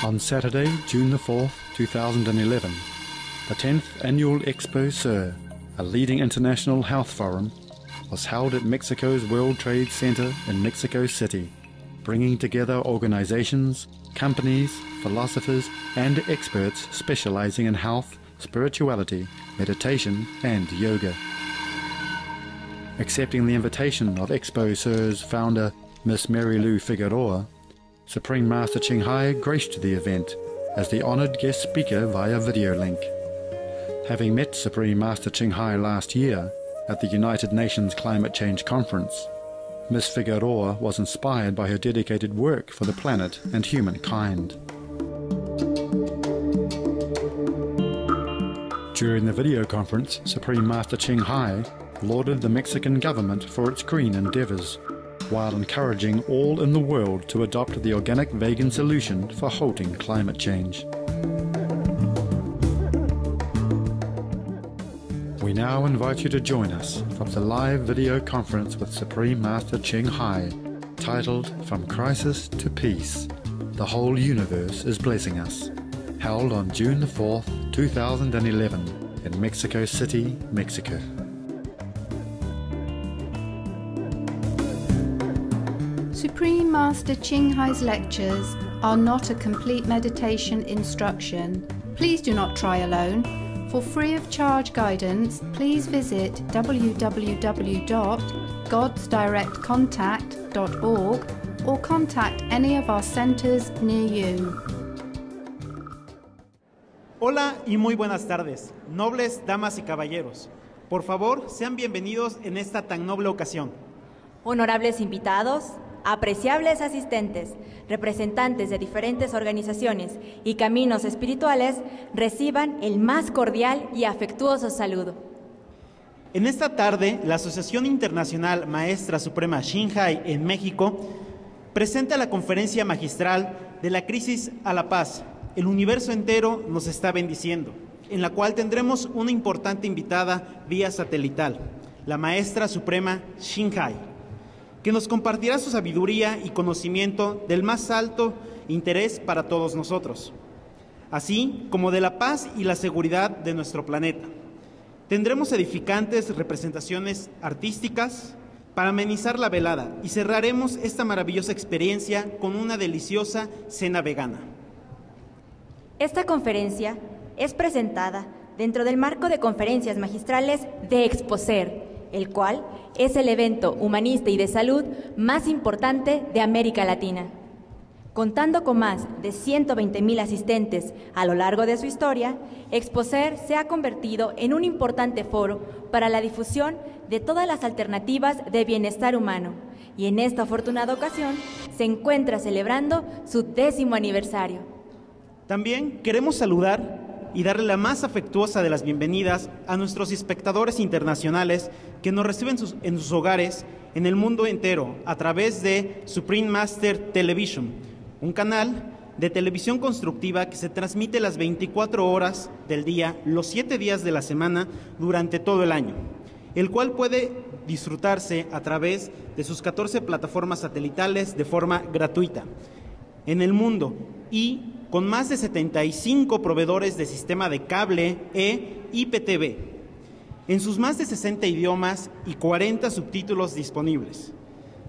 On Saturday, June the 4th, 2011, the 10th Annual Expo Sur, a leading international health forum, was held at Mexico's World Trade Center in Mexico City, bringing together organizations, companies, philosophers, and experts specializing in health, spirituality, meditation, and yoga. Accepting the invitation of Expo Sur's founder, Miss Mary Lou Figueroa, Supreme Master Ching Hai graced the event as the honored guest speaker via video link. Having met Supreme Master Ching Hai last year at the United Nations Climate Change Conference, Miss Figueroa was inspired by her dedicated work for the planet and humankind. During the video conference, Supreme Master Ching Hai lauded the Mexican government for its green endeavors, while encouraging all in the world to adopt the organic vegan solution for halting climate change. We now invite you to join us from the live video conference with Supreme Master Ching Hai, titled From Crisis to Peace, The Whole Universe is Blessing Us, held on June the 4th, 2011 in Mexico City, Mexico. Supreme Master Ching Hai's lectures are not a complete meditation instruction. Please do not try alone. For free of charge guidance, please visit www.godsdirectcontact.org or contact any of our centers near you. Hola y muy buenas tardes, nobles damas y caballeros. Por favor, sean bienvenidos en esta tan noble ocasión. Honorables invitados, apreciables asistentes, representantes de diferentes organizaciones y caminos espirituales, reciban el más cordial y afectuoso saludo. En esta tarde, la Asociación Internacional Maestra Suprema Ching Hai en México presenta la conferencia magistral de la crisis a la paz. El universo entero nos está bendiciendo, en la cual tendremos una importante invitada vía satelital, la Maestra Suprema Ching Hai, que nos compartirá su sabiduría y conocimiento del más alto interés para todos nosotros, así como de la paz y la seguridad de nuestro planeta. Tendremos edificantes representaciones artísticas para amenizar la velada y cerraremos esta maravillosa experiencia con una deliciosa cena vegana. Esta conferencia es presentada dentro del marco de conferencias magistrales de Exposer, el cual es el evento humanista y de salud más importante de América Latina. Contando con más de 120,000 asistentes a lo largo de su historia, Exposer se ha convertido en un importante foro para la difusión de todas las alternativas de bienestar humano, y en esta afortunada ocasión se encuentra celebrando su 10º aniversario. También queremos saludar y darle la más afectuosa de las bienvenidas a nuestros espectadores internacionales que nos reciben en sus hogares en el mundo entero a través de Supreme Master Television, un canal de televisión constructiva que se transmite las 24 horas del día, los 7 días de la semana, durante todo el año, el cual puede disfrutarse a través de sus 14 plataformas satelitales de forma gratuita en el mundo y con más de 75 proveedores de sistema de cable e IPTV, en sus más de 60 idiomas y 40 subtítulos disponibles.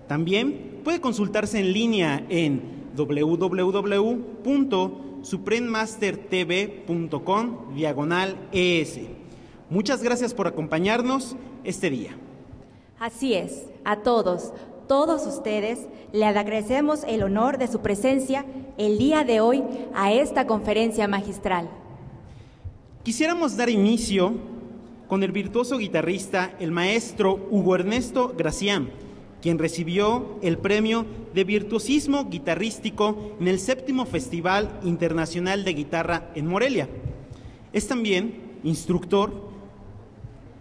También puede consultarse en línea en www.suprememastertv.com/ES. Muchas gracias por acompañarnos este día. Así es, a todos ustedes, le agradecemos el honor de su presencia el día de hoy a esta conferencia magistral. Quisiéramos dar inicio con el virtuoso guitarrista, el maestro Hugo Ernesto Gracián, quien recibió el premio de virtuosismo guitarrístico en el 7º Festival Internacional de Guitarra en Morelia. Es también instructor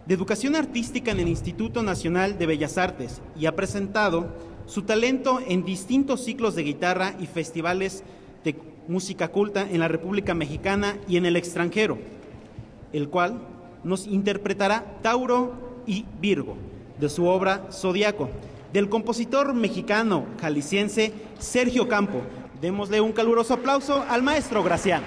de Educación Artística en el Instituto Nacional de Bellas Artes y ha presentado su talento en distintos ciclos de guitarra y festivales de música culta en la República Mexicana y en el extranjero, el cual nos interpretará Tauro y Virgo, de su obra Zodiaco, del compositor mexicano jalisciense Sergio Campo, Démosle un caluroso aplauso al maestro Gracián.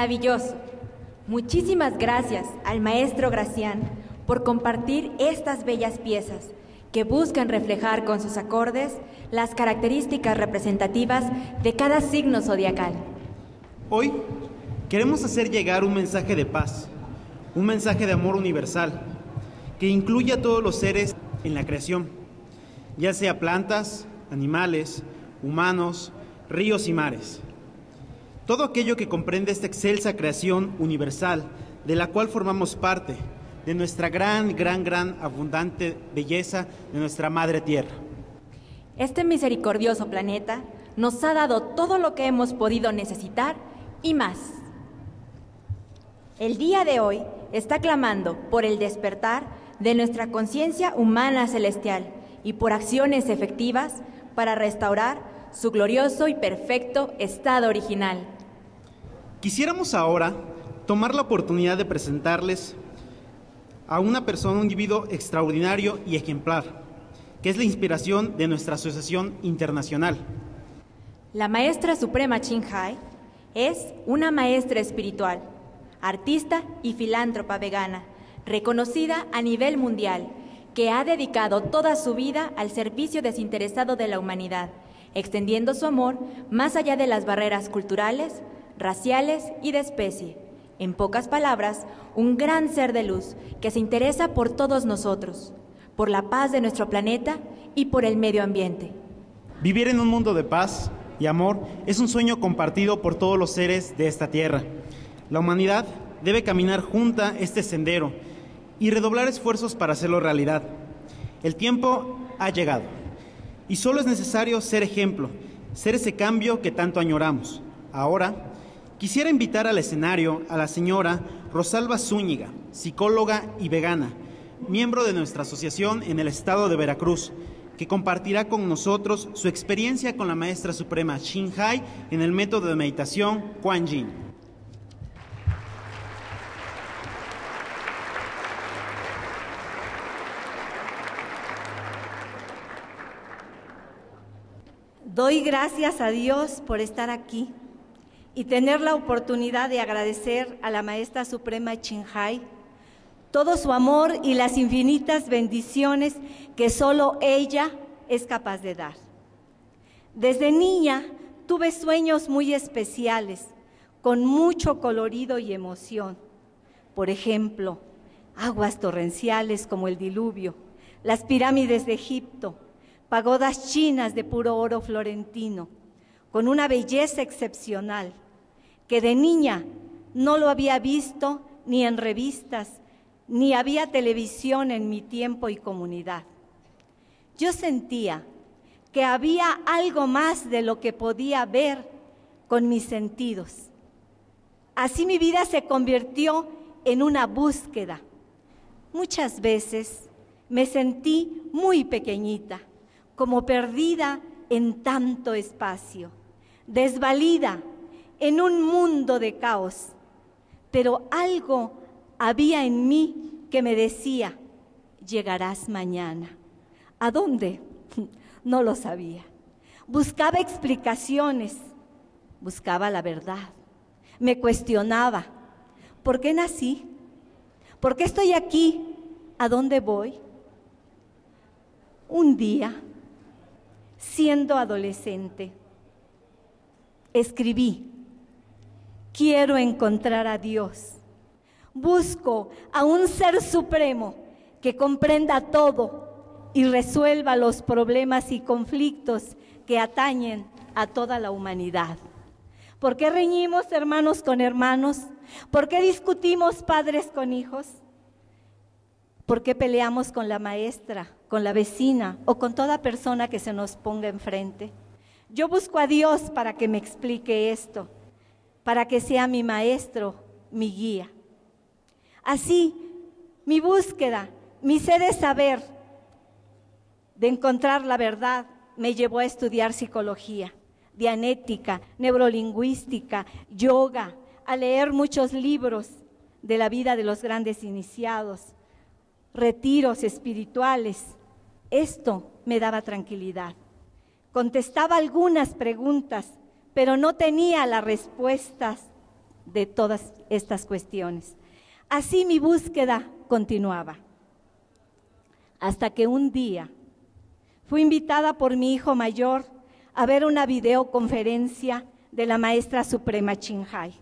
Maravilloso. Muchísimas gracias al maestro Gracián por compartir estas bellas piezas que buscan reflejar con sus acordes las características representativas de cada signo zodiacal. Hoy queremos hacer llegar un mensaje de paz, un mensaje de amor universal, que incluye a todos los seres en la creación, ya sea plantas, animales, humanos, ríos y mares. Todo aquello que comprende esta excelsa creación universal, de la cual formamos parte, de nuestra gran abundante belleza de nuestra Madre Tierra. Este misericordioso planeta nos ha dado todo lo que hemos podido necesitar y más. El día de hoy está clamando por el despertar de nuestra conciencia humana celestial y por acciones efectivas para restaurar su glorioso y perfecto estado original. Quisiéramos ahora tomar la oportunidad de presentarles a una persona, un individuo extraordinario y ejemplar, que es la inspiración de nuestra asociación internacional. La maestra suprema Thanh es una maestra espiritual, artista y filántropa vegana, reconocida a nivel mundial, que ha dedicado toda su vida al servicio desinteresado de la humanidad, extendiendo su amor más allá de las barreras culturales, raciales y de especie. En pocas palabras, un gran ser de luz que se interesa por todos nosotros, por la paz de nuestro planeta y por el medio ambiente. Vivir en un mundo de paz y amor es un sueño compartido por todos los seres de esta tierra. La humanidad debe caminar junta este sendero y redoblar esfuerzos para hacerlo realidad. El tiempo ha llegado y solo es necesario ser ejemplo, ser ese cambio que tanto añoramos. Ahora, quisiera invitar al escenario a la señora Rosalba Zúñiga, psicóloga y vegana, miembro de nuestra asociación en el estado de Veracruz, que compartirá con nosotros su experiencia con la Maestra Suprema Ching Hai en el método de meditación Kuan Yin. Doy gracias a Dios por estar aquí y tener la oportunidad de agradecer a la Maestra Suprema Ching Hai todo su amor y las infinitas bendiciones que solo ella es capaz de dar. Desde niña tuve sueños muy especiales, con mucho colorido y emoción. Por ejemplo, aguas torrenciales como el diluvio, las pirámides de Egipto, pagodas chinas de puro oro florentino, con una belleza excepcional, que de niña no lo había visto ni en revistas, ni había televisión en mi tiempo y comunidad. Yo sentía que había algo más de lo que podía ver con mis sentidos. Así mi vida se convirtió en una búsqueda. Muchas veces me sentí muy pequeñita, como perdida en tanto espacio, desvalida en un mundo de caos, pero algo había en mí que me decía, llegarás mañana. ¿A dónde? No lo sabía. Buscaba explicaciones, buscaba la verdad, me cuestionaba, ¿por qué nací? ¿Por qué estoy aquí? ¿A dónde voy? Un día, siendo adolescente, escribí, quiero encontrar a Dios. Busco a un ser supremo que comprenda todo y resuelva los problemas y conflictos que atañen a toda la humanidad. ¿Por qué reñimos hermanos con hermanos? ¿Por qué discutimos padres con hijos? ¿Por qué peleamos con la maestra, con la vecina o con toda persona que se nos ponga enfrente? Yo busco a Dios para que me explique esto, para que sea mi maestro, mi guía. Así, mi búsqueda, mi sed de saber, de encontrar la verdad, me llevó a estudiar psicología, dianética, neurolingüística, yoga, a leer muchos libros de la vida de los grandes iniciados, retiros espirituales. Esto me daba tranquilidad. Contestaba algunas preguntas, pero no tenía las respuestas de todas estas cuestiones. Así mi búsqueda continuaba, hasta que un día fui invitada por mi hijo mayor a ver una videoconferencia de la Maestra Suprema Ching Hai.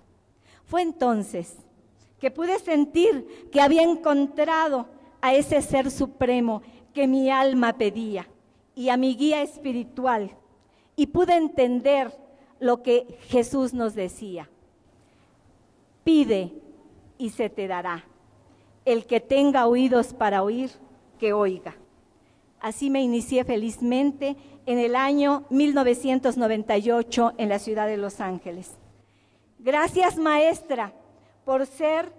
Fue entonces que pude sentir que había encontrado a ese ser supremo que mi alma pedía y a mi guía espiritual, y pude entender lo que Jesús nos decía: pide y se te dará. El que tenga oídos para oír, que oiga. Así me inicié felizmente en el año 1998 en la ciudad de Los Ángeles. Gracias, maestra, por ser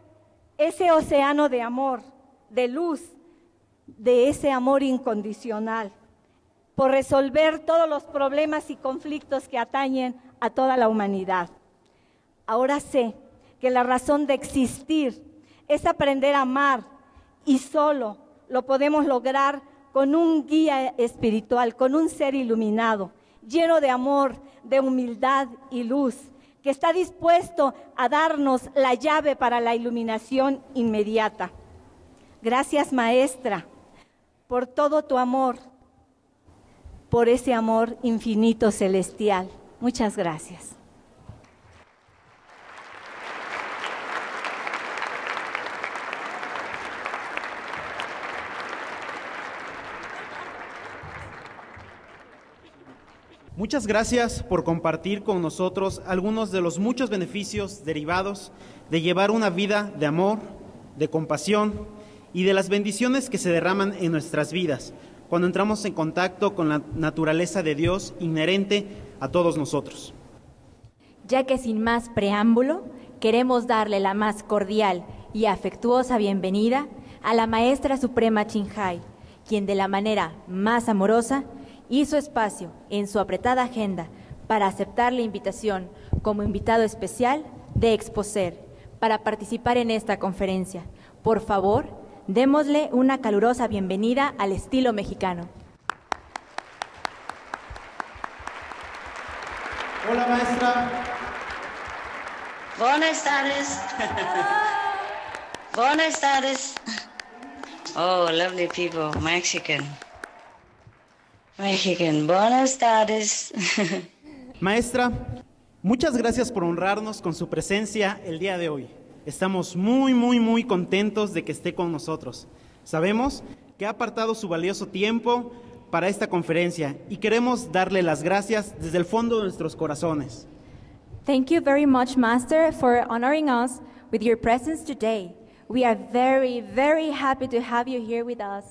ese océano de amor, de luz, de ese amor incondicional, por resolver todos los problemas y conflictos que atañen a toda la humanidad. Ahora sé que la razón de existir es aprender a amar, y solo lo podemos lograr con un guía espiritual, con un ser iluminado, lleno de amor, de humildad y luz, que está dispuesto a darnos la llave para la iluminación inmediata. Gracias, maestra, por todo tu amor, por ese amor infinito celestial. Muchas gracias. Muchas gracias por compartir con nosotros algunos de los muchos beneficios derivados de llevar una vida de amor, de compasión y de las bendiciones que se derraman en nuestras vidas cuando entramos en contacto con la naturaleza de Dios inherente a todos nosotros. Ya que sin más preámbulo, queremos darle la más cordial y afectuosa bienvenida a la Maestra Suprema Ching Hai, quien de la manera más amorosa hizo espacio en su apretada agenda para aceptar la invitación como invitado especial de Exposer para participar en esta conferencia. Por favor, démosle una calurosa bienvenida al estilo mexicano. Hola, maestra. Buenas tardes. Buenas tardes. Oh, lovely people, Mexican. Buenas tardes. Maestra, muchas gracias por honrarnos con su presencia el día de hoy. Estamos muy contentos de que esté con nosotros. Sabemos que ha apartado su valioso tiempo para esta conferencia y queremos darle las gracias desde el fondo de nuestros corazones. Thank you very much, Master, for honoring us with your presence today. We are very happy to have you here with us.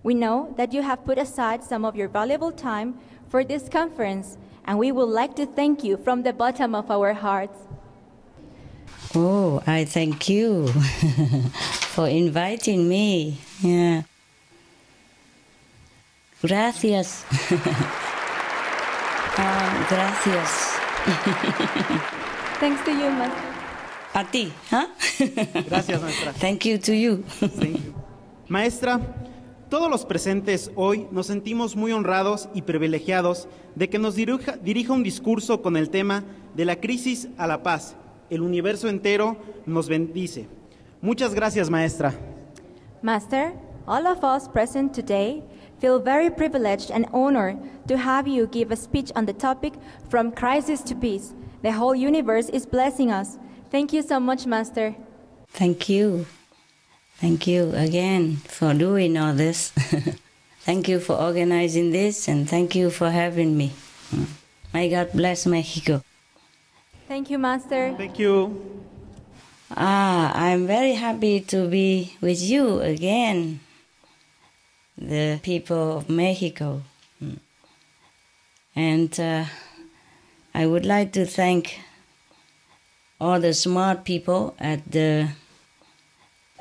We know that you have put aside some of your valuable time for this conference, and we would like to thank you from the bottom of our hearts. Oh, I thank you for inviting me. Yeah. Gracias. Gracias. Thanks to you, Master. A ti, ¿ah? Gracias, maestra. Thank you to you. Thank you. Maestra, todos los presentes hoy nos sentimos muy honrados y privilegiados de que nos dirija un discurso con el tema de la crisis a la paz. El universo entero nos bendice. Muchas gracias, maestra. Master, all of us present today feel very privileged and honored to have you give a speech on the topic From Crisis to Peace. The whole universe is blessing us. Thank you so much, Master. Thank you. Thank you again for doing all this. Thank you for organizing this, and thank you for having me. May God bless Mexico. Thank you, Master. Thank you. I'm very happy to be with you again, the people of Mexico. And I would like to thank all the smart people at the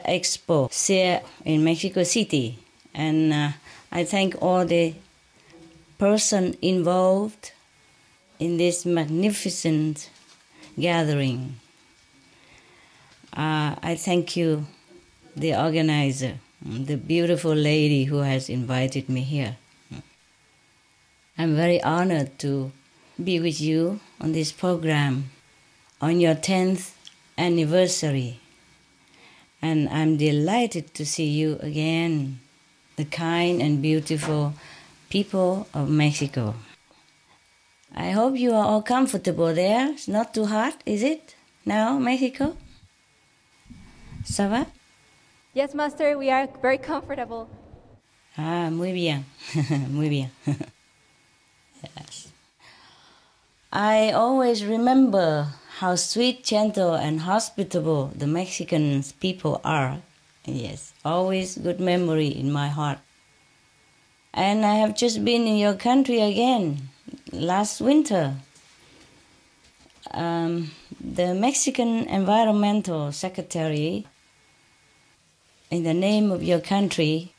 Expo here in Mexico City. And I thank all the person involved in this magnificent gathering. I thank you, the organizer, the beautiful lady who has invited me here. I'm very honored to be with you on this program on your 10th anniversary. And I'm delighted to see you again, the kind and beautiful people of Mexico. I hope you are all comfortable there. It's not too hot, is it, now, Mexico? ¿Ça va? Yes, Master, we are very comfortable. Muy bien, muy bien. Yes. I always remember how sweet, gentle, and hospitable the Mexican people are. Yes, always good memory in my heart. And I have just been in your country again, last winter. The Mexican Environmental Secretary, in the name of your country,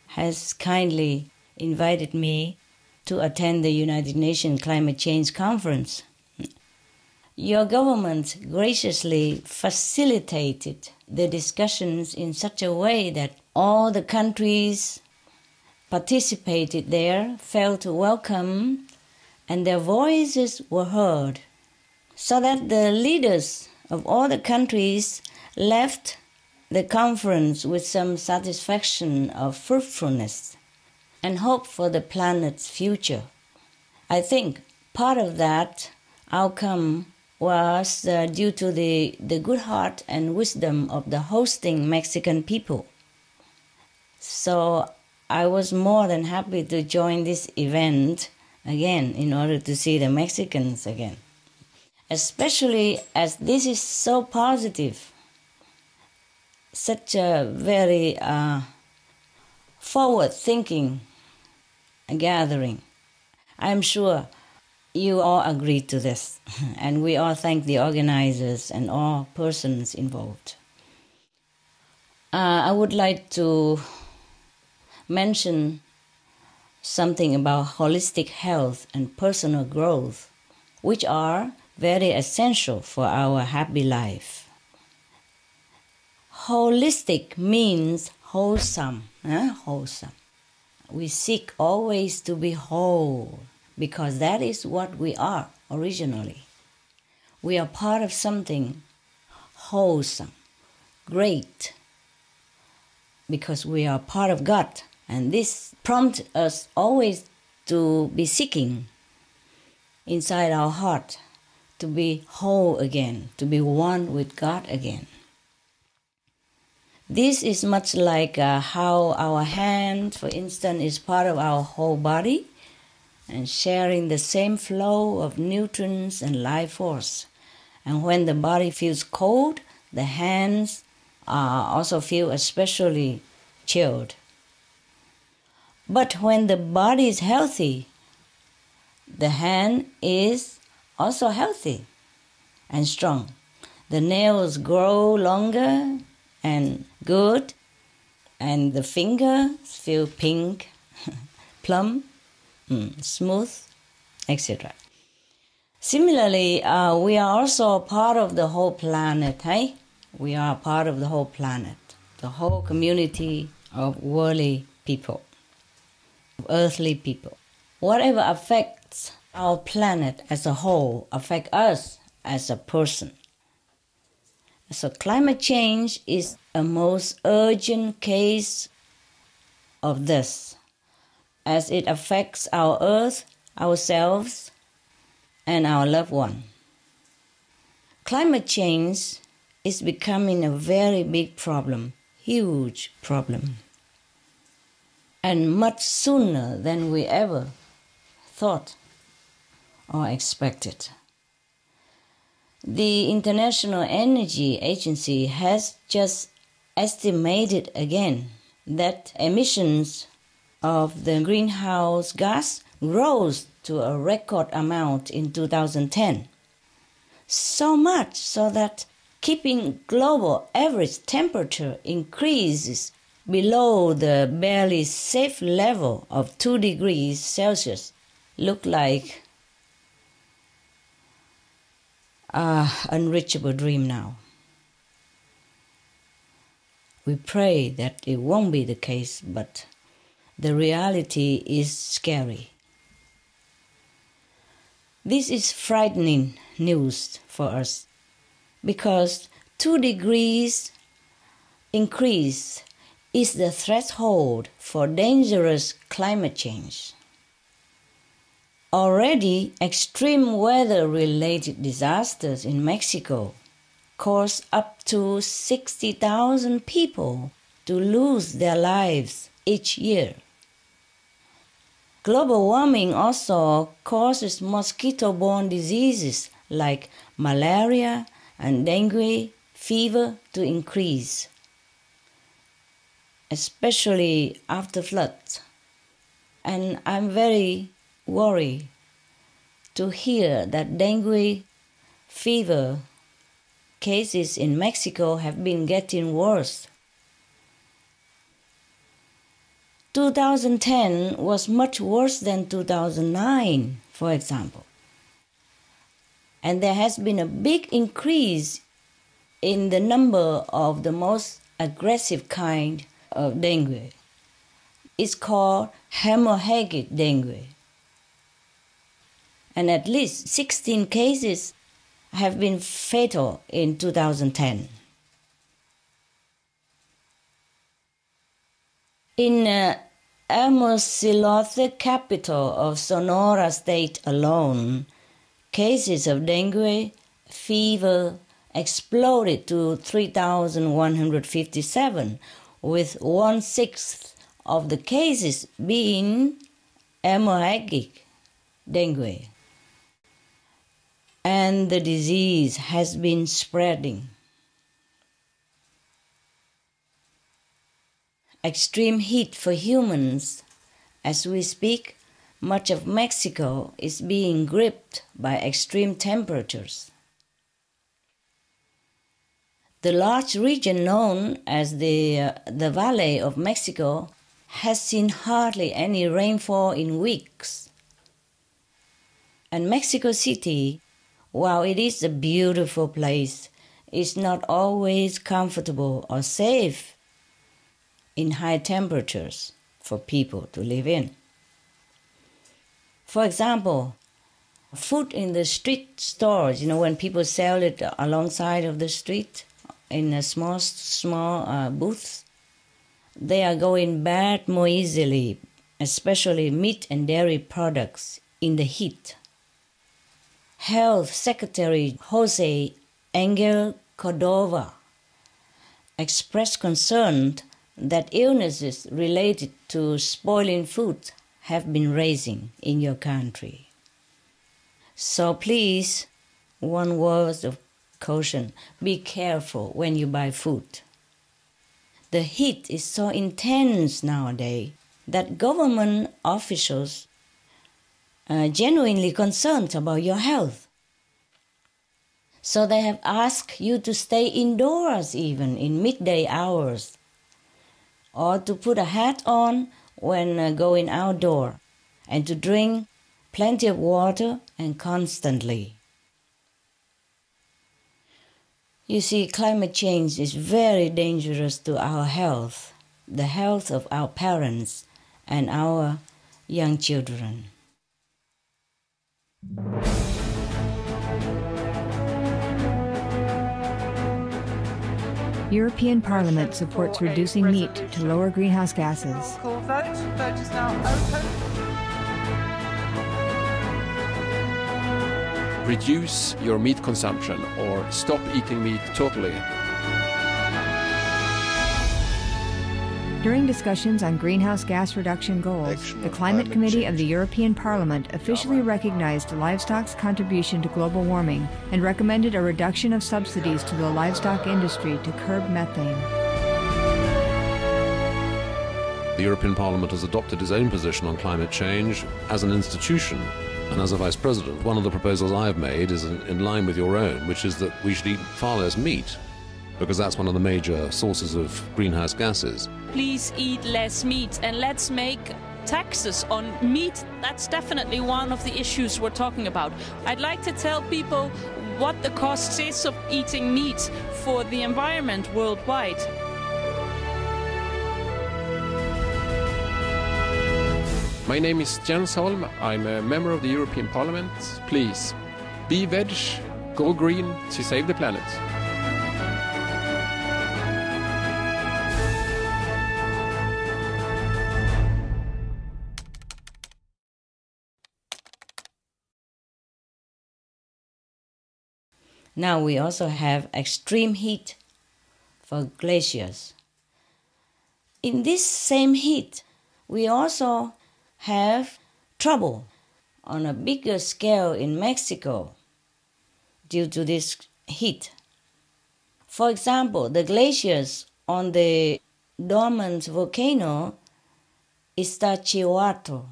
has kindly invited me to attend the United Nations Climate Change Conference. Your government graciously facilitated the discussions in such a way that all the countries participated there felt welcome and their voices were heard, so that the leaders of all the countries left the conference with some satisfaction of fruitfulness and hope for the planet's future. I think part of that outcome was due to the good heart and wisdom of the hosting Mexican people. So I was more than happy to join this event again in order to see the Mexicans again, especially as this is so positive, such a very forward-thinking gathering. I'm sure you all agree to this, and we all thank the organizers and all persons involved. I would like to mention something about holistic health and personal growth, which are very essential for our happy life. Holistic means wholesome. Wholesome. We seek always to be whole, because that is what we are originally. We are part of something wholesome, great, because we are part of God. And this prompts us always to be seeking inside our heart, to be whole again, to be one with God again. This is much like how our hand, for instance, is part of our whole body and sharing the same flow of nutrients and life force. And when the body feels cold, the hands also feel especially chilled. But when the body is healthy, the hand is also healthy and strong. The nails grow longer and good, and the fingers feel pink, plump, smooth, etc. Similarly, we are also part of the whole planet. We are part of the whole planet, the whole community of worldly people, earthly people. Whatever affects our planet as a whole affects us as a person. So climate change is a most urgent case of this, as it affects our earth, ourselves, and our loved one. Climate change is becoming a very big problem, huge problem, and much sooner than we ever thought or expected. The International Energy Agency has just estimated again that emissions of the greenhouse gas rose to a record amount in 2010. So much so that keeping global average temperature increases below the barely safe level of 2 degrees Celsius look like an unreachable dream now. We pray that it won't be the case, but the reality is scary. This is frightening news for us, because 2 degrees increase is the threshold for dangerous climate change. Already, extreme weather-related disasters in Mexico caused up to 60,000 people to lose their lives each year. Global warming also causes mosquito-borne diseases like malaria and dengue fever to increase, especially after floods. And I'm very worried to hear that dengue fever cases in Mexico have been getting worse. 2010 was much worse than 2009, for example. And there has been a big increase in the number of the most aggressive kind of dengue. It's called hemorrhagic dengue. And at least 16 cases have been fatal in 2010. In Hermosillo, capital of Sonora State alone, cases of dengue fever exploded to 3,157, with 1/6 of the cases being hemorrhagic dengue. And the disease has been spreading. Extreme heat for humans. As we speak, much of Mexico is being gripped by extreme temperatures. The large region known as the Valley of Mexico has seen hardly any rainfall in weeks. And Mexico City, while it is a beautiful place, is not always comfortable or safe in high temperatures for people to live in. For example, food in the street stores, when people sell it alongside of the street in a small booths, they are going bad more easily, especially meat and dairy products in the heat. Health Secretary Jose Angel Cordova expressed concern that illnesses related to spoiling food have been rising in your country. So please, one word of caution, be careful when you buy food. The heat is so intense nowadays that government officials are genuinely concerned about your health. So they have asked you to stay indoors even in midday hours, or to put a hat on when going outdoor, and to drink plenty of water and constantly. You see, climate change is very dangerous to our health, the health of our parents and our young children. European Parliament supports reducing meat to lower greenhouse gases. Call vote. Vote is now open. Reduce your meat consumption or stop eating meat totally. During discussions on greenhouse gas reduction goals, the Climate Committee of the European Parliament officially recognized livestock's contribution to global warming and recommended a reduction of subsidies to the livestock industry to curb methane. The European Parliament has adopted its own position on climate change as an institution. And as a Vice President, one of the proposals I have made is in line with your own, which is that we should eat far less meat, because that's one of the major sources of greenhouse gases. Please eat less meat, and let's make taxes on meat. That's definitely one of the issues we're talking about. I'd like to tell people what the cost is of eating meat for the environment worldwide. My name is Jens Holm. I'm a member of the European Parliament. Please, be veg, go green to save the planet. Now we also have extreme heat for glaciers. In this same heat, we also have trouble on a bigger scale in Mexico due to this heat. For example, the glaciers on the dormant volcano Iztaccíhuatl.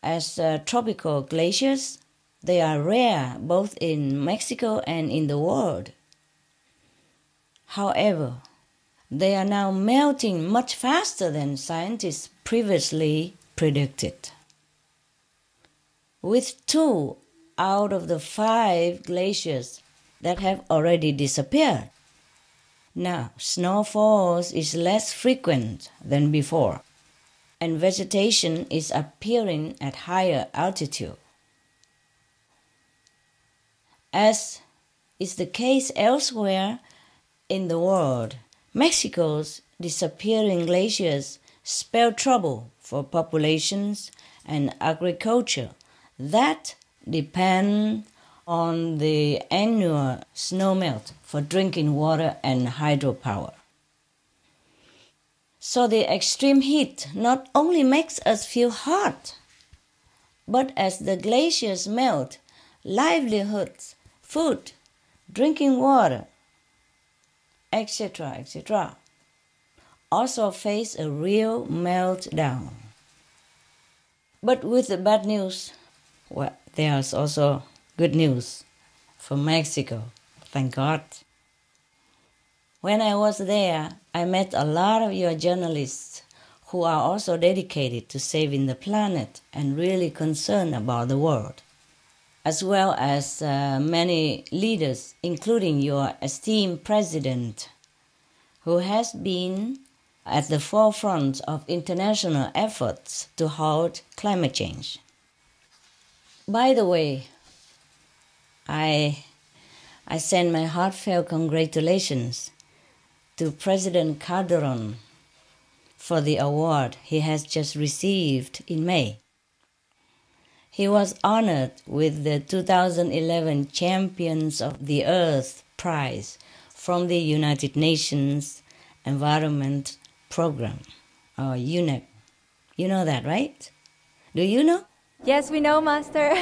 As tropical glaciers, they are rare both in Mexico and in the world. However, they are now melting much faster than scientists previously predicted. With 2 out of the 5 glaciers that have already disappeared. Now, snowfall is less frequent than before, and vegetation is appearing at higher altitude. As is the case elsewhere in the world, Mexico's disappearing glaciers spell trouble for populations and agriculture that depend on the annual snowmelt for drinking water and hydropower. So the extreme heat not only makes us feel hot, but as the glaciers melt, livelihoods, food, drinking water, etc., also face a real meltdown. But with the bad news, well, there's also good news for Mexico, thank God. When I was there, I met a lot of your journalists who are also dedicated to saving the planet and really concerned about the world, as well as many leaders, including your esteemed president, who has been at the forefront of international efforts to halt climate change. By the way, I send my heartfelt congratulations to President Calderon for the award he has just received in May. He was honored with the 2011 Champions of the Earth Prize from the United Nations Environment Program, or UNEP. You know that, right? Do you know? Yes, we know, Master.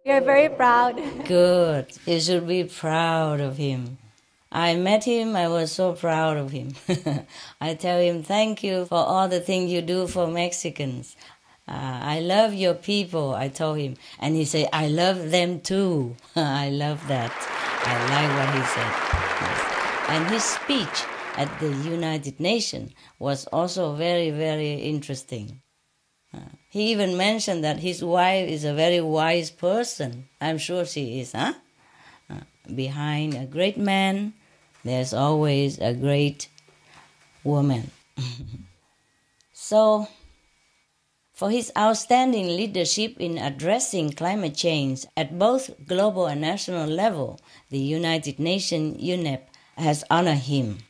We are very proud. Good. You should be proud of him. I met him, I was so proud of him. I tell him, thank you for all the things you do for Mexicans. I love your people, I told him. And he said, I love them too. I love that. I like what he said. And his speech at the United Nations was also very, very interesting. He even mentioned that his wife is a very wise person. I'm sure she is, huh? Behind a great man, there's always a great woman. So, for his outstanding leadership in addressing climate change at both global and national level, the United Nations UNEP has honored him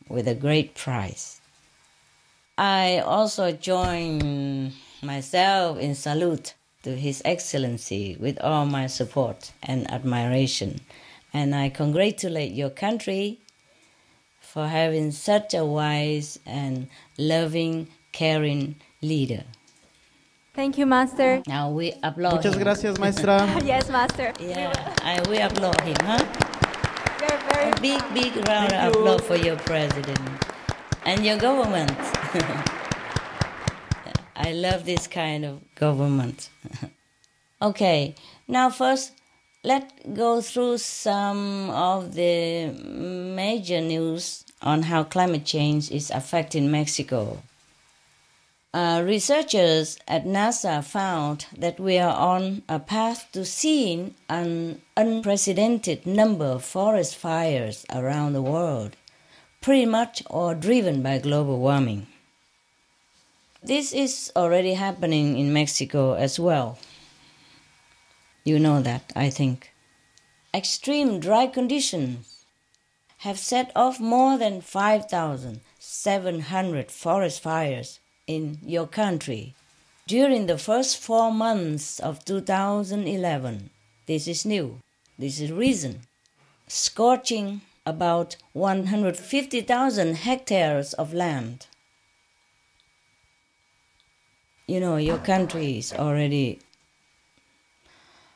with a great prize. I also join myself in salute to His Excellency with all my support and admiration. And I congratulate your country for having such a wise and loving, caring leader. Thank you, Master. Now we applaud Muchas him. gracias, maestra. Yes, Master. Yeah, we applaud him, huh? You're very A big round of applause for your president and your government. I love this kind of government. Okay, now first, let's go through some of the major news on how climate change is affecting Mexico. Researchers at NASA found that we are on a path to seeing an unprecedented number of forest fires around the world, pretty much all driven by global warming. This is already happening in Mexico as well. You know that, I think. Extreme dry conditions have set off more than 5,700 forest fires in your country during the first 4 months of 2011. This is new. This is recent. Scorching about 150,000 hectares of land. You know, your country is already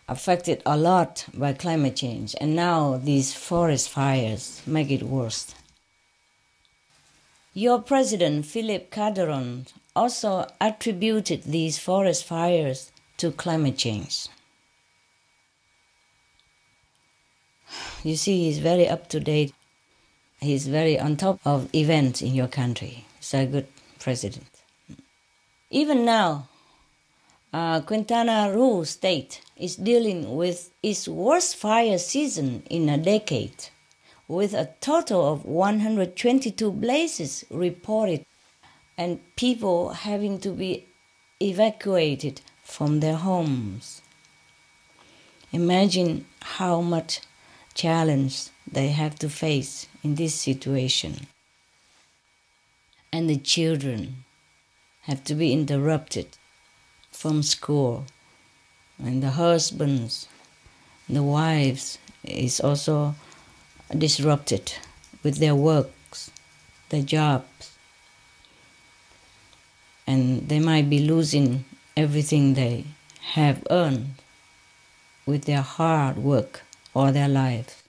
affected a lot by climate change, and now these forest fires make it worse. Your president, Felipe Calderon, also attributed these forest fires to climate change. You see, he's very up to date. He's very on top of events in your country. He's a good president. Even now, Quintana Roo state is dealing with its worst fire season in a decade, with a total of 122 blazes reported and people having to be evacuated from their homes. Imagine how much challenge they have to face in this situation. And the children have to be interrupted from school, and the husbands, the wives is also disrupted with their works, their jobs, and they might be losing everything they have earned with their hard work all their lives.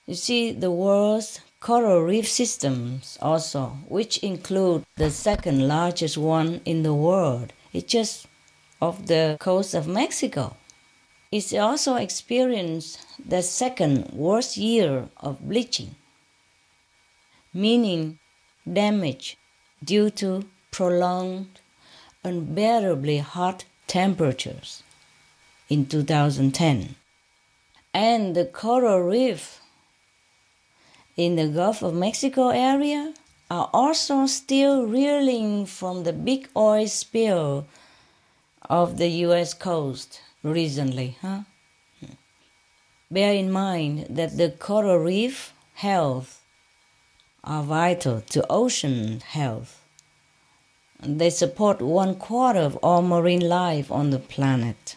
You see, the world's coral reef systems also, which include the second largest one in the world, it's just off the coast of Mexico. It's also experienced the second worst year of bleaching, meaning damage due to prolonged, unbearably hot temperatures in 2010. And the coral reef in the Gulf of Mexico area are also still reeling from the big oil spill of the U.S. coast recently. Bear in mind that the coral reef health are vital to ocean health. They support 1/4 of all marine life on the planet.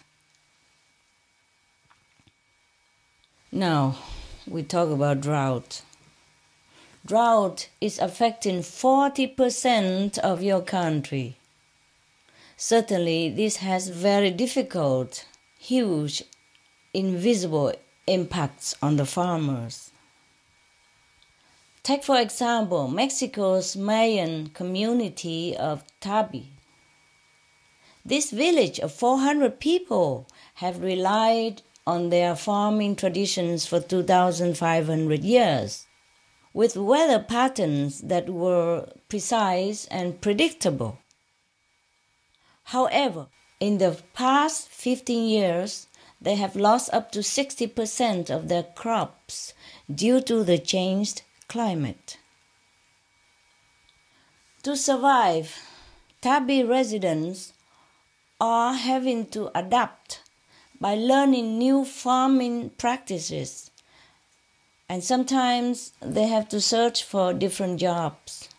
Now, we talk about drought. Drought is affecting 40% of your country. Certainly, this has very difficult, huge, invisible impacts on the farmers. Take, for example, Mexico's Mayan community of Tabi. This village of 400 people have relied on their farming traditions for 2,500 years, with weather patterns that were precise and predictable. However, in the past 15 years, they have lost up to 60% of their crops due to the changed climate. To survive, Tabi residents are having to adapt by learning new farming practices, and sometimes they have to search for different jobs,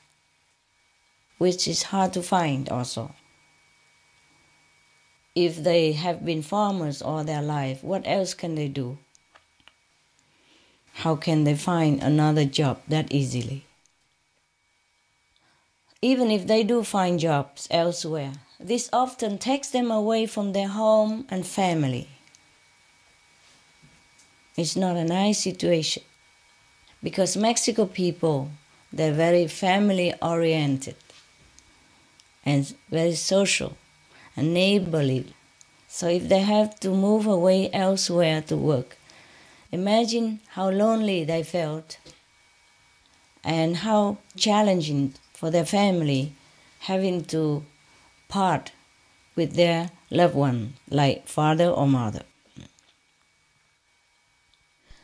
which is hard to find also. If they have been farmers all their life, what else can they do? How can they find another job that easily? Even if they do find jobs elsewhere, this often takes them away from their home and family. It's not a nice situation, because Mexico people, they're very family-oriented and very social and neighborly. So if they have to move away elsewhere to work, imagine how lonely they felt and how challenging for their family having to part with their loved one, like father or mother.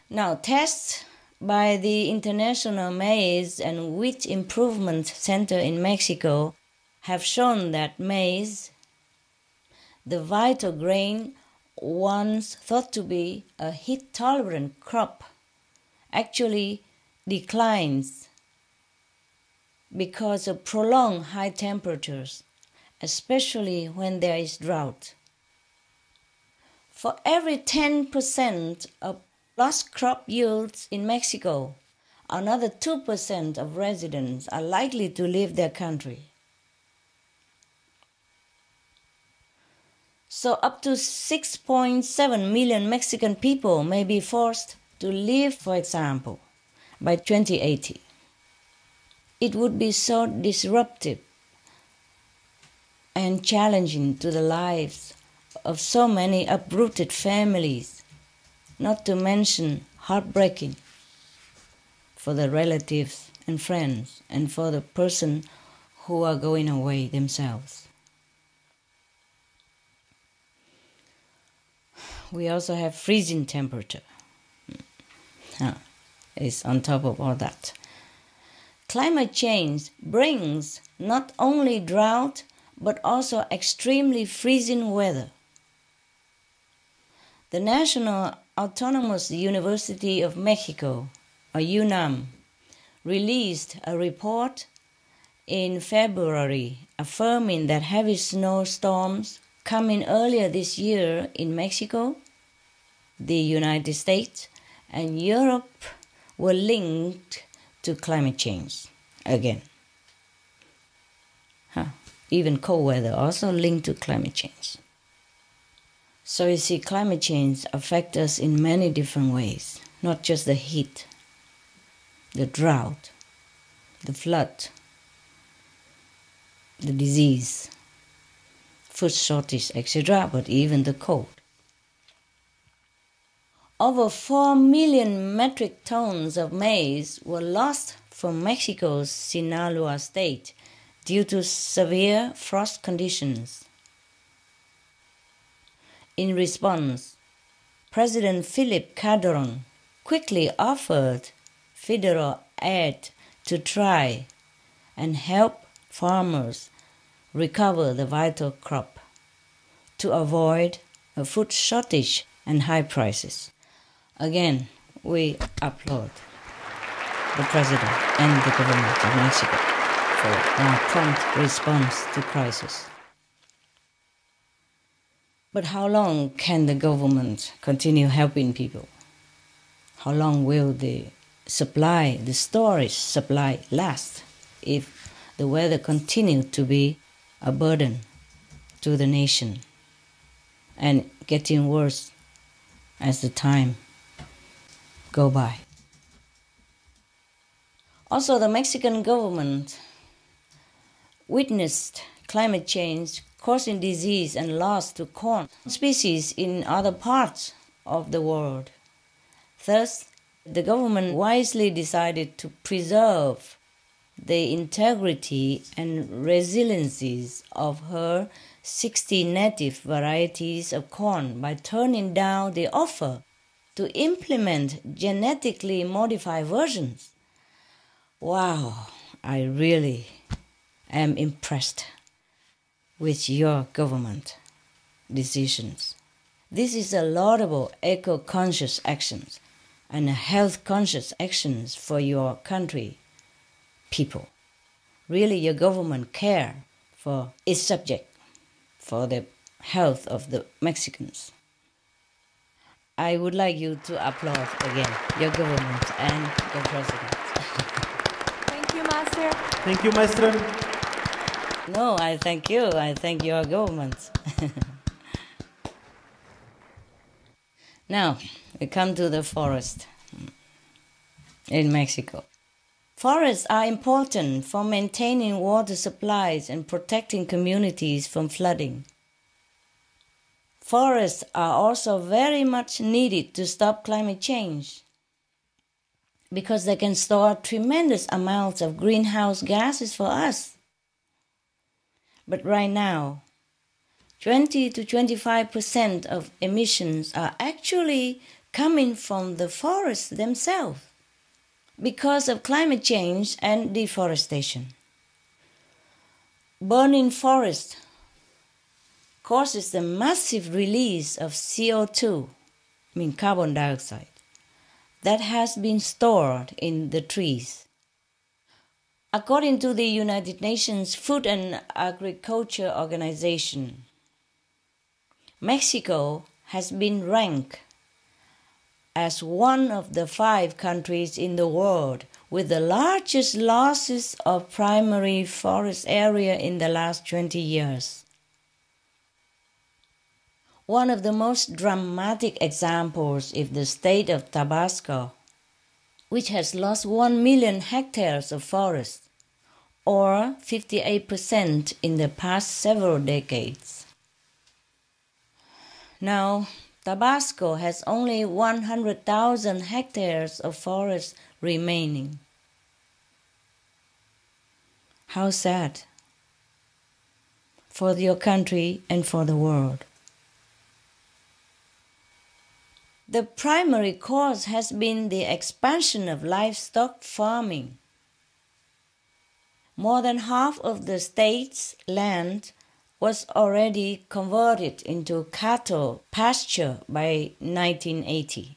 Now, tests by the International Maize and Wheat Improvement Center in Mexico have shown that maize, the vital grain once thought to be a heat-tolerant crop, actually declines because of prolonged high temperatures, especially when there is drought. For every 10% of lost crop yields in Mexico, another 2% of residents are likely to leave their country. So up to 6.7 million Mexican people may be forced to leave, for example, by 2080. It would be so disruptive and challenging to the lives of so many uprooted families, not to mention heartbreaking for the relatives and friends and for the person who are going away themselves. We also have freezing temperature. It's on top of all that. Climate change brings not only drought, but also extremely freezing weather. The National Autonomous University of Mexico, or UNAM, released a report in February affirming that heavy snowstorms coming earlier this year in Mexico, the United States, and Europe were linked to climate change again. Even cold weather also linked to climate change. So you see, climate change affects us in many different ways, not just the heat, the drought, the flood, the disease, food shortage, etc., but even the cold. Over 4 million metric tons of maize were lost from Mexico's Sinaloa state due to severe frost conditions. In response, President Philip Calderon quickly offered federal aid to try and help farmers recover the vital crop to avoid a food shortage and high prices. Again, we applaud the President and the government of Mexico for their prompt response to crisis. But how long can the government continue helping people? How long will the storage supply last if the weather continues to be a burden to the nation and getting worse as the time go by? Also, the Mexican government witnessed climate change causing disease and loss to corn species in other parts of the world. Thus, the government wisely decided to preserve the integrity and resiliencies of her 60 native varieties of corn by turning down the offer to implement genetically modified versions. Wow, I really am impressed with your government decisions. This is a laudable eco-conscious actions and a health-conscious actions for your country, people. Really, your government care for its subject, for the health of the Mexicans. I would like you to applaud again your government and your president. Thank you, Master. Thank you, Maestra. No, I thank you. I thank your government. Now, we come to the forest in Mexico. Forests are important for maintaining water supplies and protecting communities from flooding. Forests are also very much needed to stop climate change because they can store tremendous amounts of greenhouse gases for us. But right now, 20 to 25% of emissions are actually coming from the forests themselves because of climate change and deforestation. Burning forests causes the massive release of CO2, carbon dioxide, that has been stored in the trees. According to the United Nations Food and Agriculture Organization, Mexico has been ranked as one of the 5 countries in the world with the largest losses of primary forest area in the last 20 years. One of the most dramatic examples is the state of Tabasco, which has lost 1 million hectares of forest, or 58% in the past several decades. Now, Tabasco has only 100,000 hectares of forest remaining. How sad for your country and for the world. The primary cause has been the expansion of livestock farming. More than half of the state's land was already converted into cattle pasture by 1980.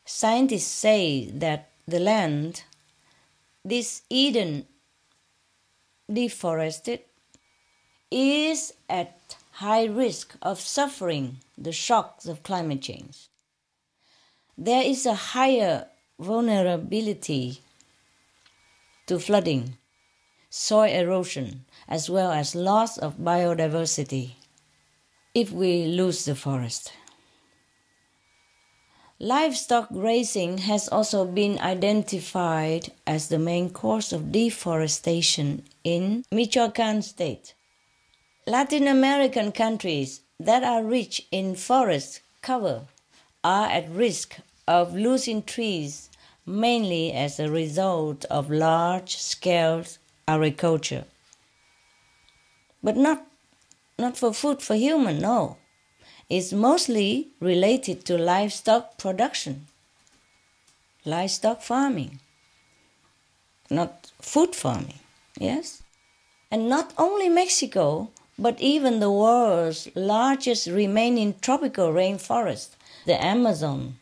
Scientists say that the land, this Eden deforested, is at high risk of suffering the shocks of climate change. There is a higher vulnerability to flooding, soil erosion, as well as loss of biodiversity if we lose the forest. Livestock grazing has also been identified as the main cause of deforestation in Michoacán state. Latin American countries that are rich in forest cover are at risk of losing trees mainly as a result of large-scale agriculture. But not for food for human, no. It's mostly related to livestock production, livestock farming, not food farming, yes? And not only Mexico, but even the world's largest remaining tropical rainforest, the Amazon.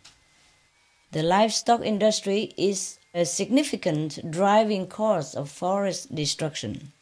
The livestock industry is a significant driving cause of forest destruction.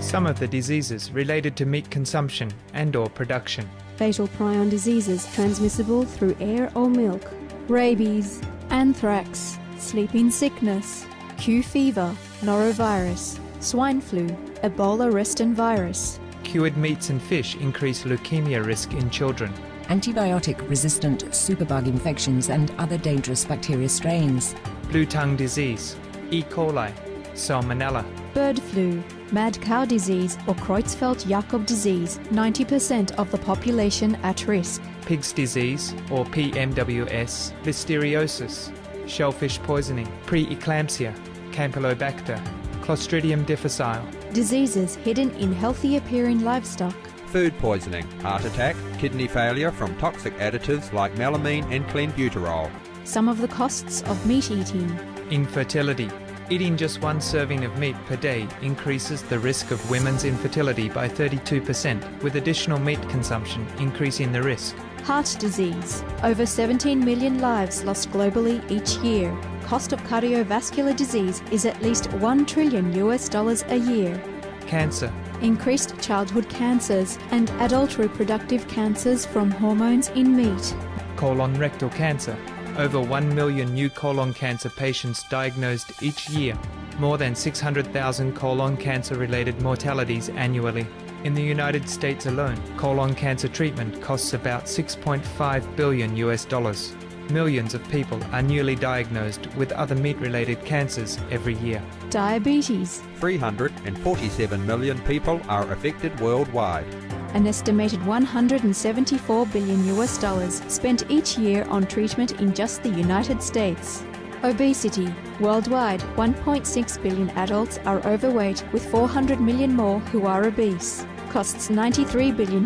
Some of the diseases related to meat consumption and/or production. Fatal prion diseases transmissible through air or milk. Rabies, anthrax, sleeping sickness, Q fever, norovirus, swine flu, Ebola reston virus. Cured meats and fish increase leukemia risk in children. Antibiotic-resistant superbug infections and other dangerous bacteria strains. Blue tongue disease, E. coli, Salmonella. Bird flu, mad cow disease or Creutzfeldt-Jakob disease, 90% of the population at risk. Pig's disease or PMWS, listeriosis, shellfish poisoning, preeclampsia, Campylobacter, Clostridium difficile. Diseases hidden in healthy appearing livestock. Food poisoning, heart attack, kidney failure from toxic additives like melamine and clenbuterol. Some of the costs of meat eating. Infertility. Eating just one serving of meat per day increases the risk of women's infertility by 32%, with additional meat consumption increasing the risk. Heart disease. Over 17 million lives lost globally each year. Cost of cardiovascular disease is at least $1 trillion a year. Cancer. Increased childhood cancers and adult reproductive cancers from hormones in meat. Colon rectal cancer. Over 1 million new colon cancer patients diagnosed each year. More than 600,000 colon cancer-related mortalities annually. In the United States alone, colon cancer treatment costs about $6.5 billion. Millions of people are newly diagnosed with other meat-related cancers every year. Diabetes. 347 million people are affected worldwide. An estimated $174 billion spent each year on treatment in just the United States. Obesity. Worldwide, 1.6 billion adults are overweight, with 400 million more who are obese. Costs $93 billion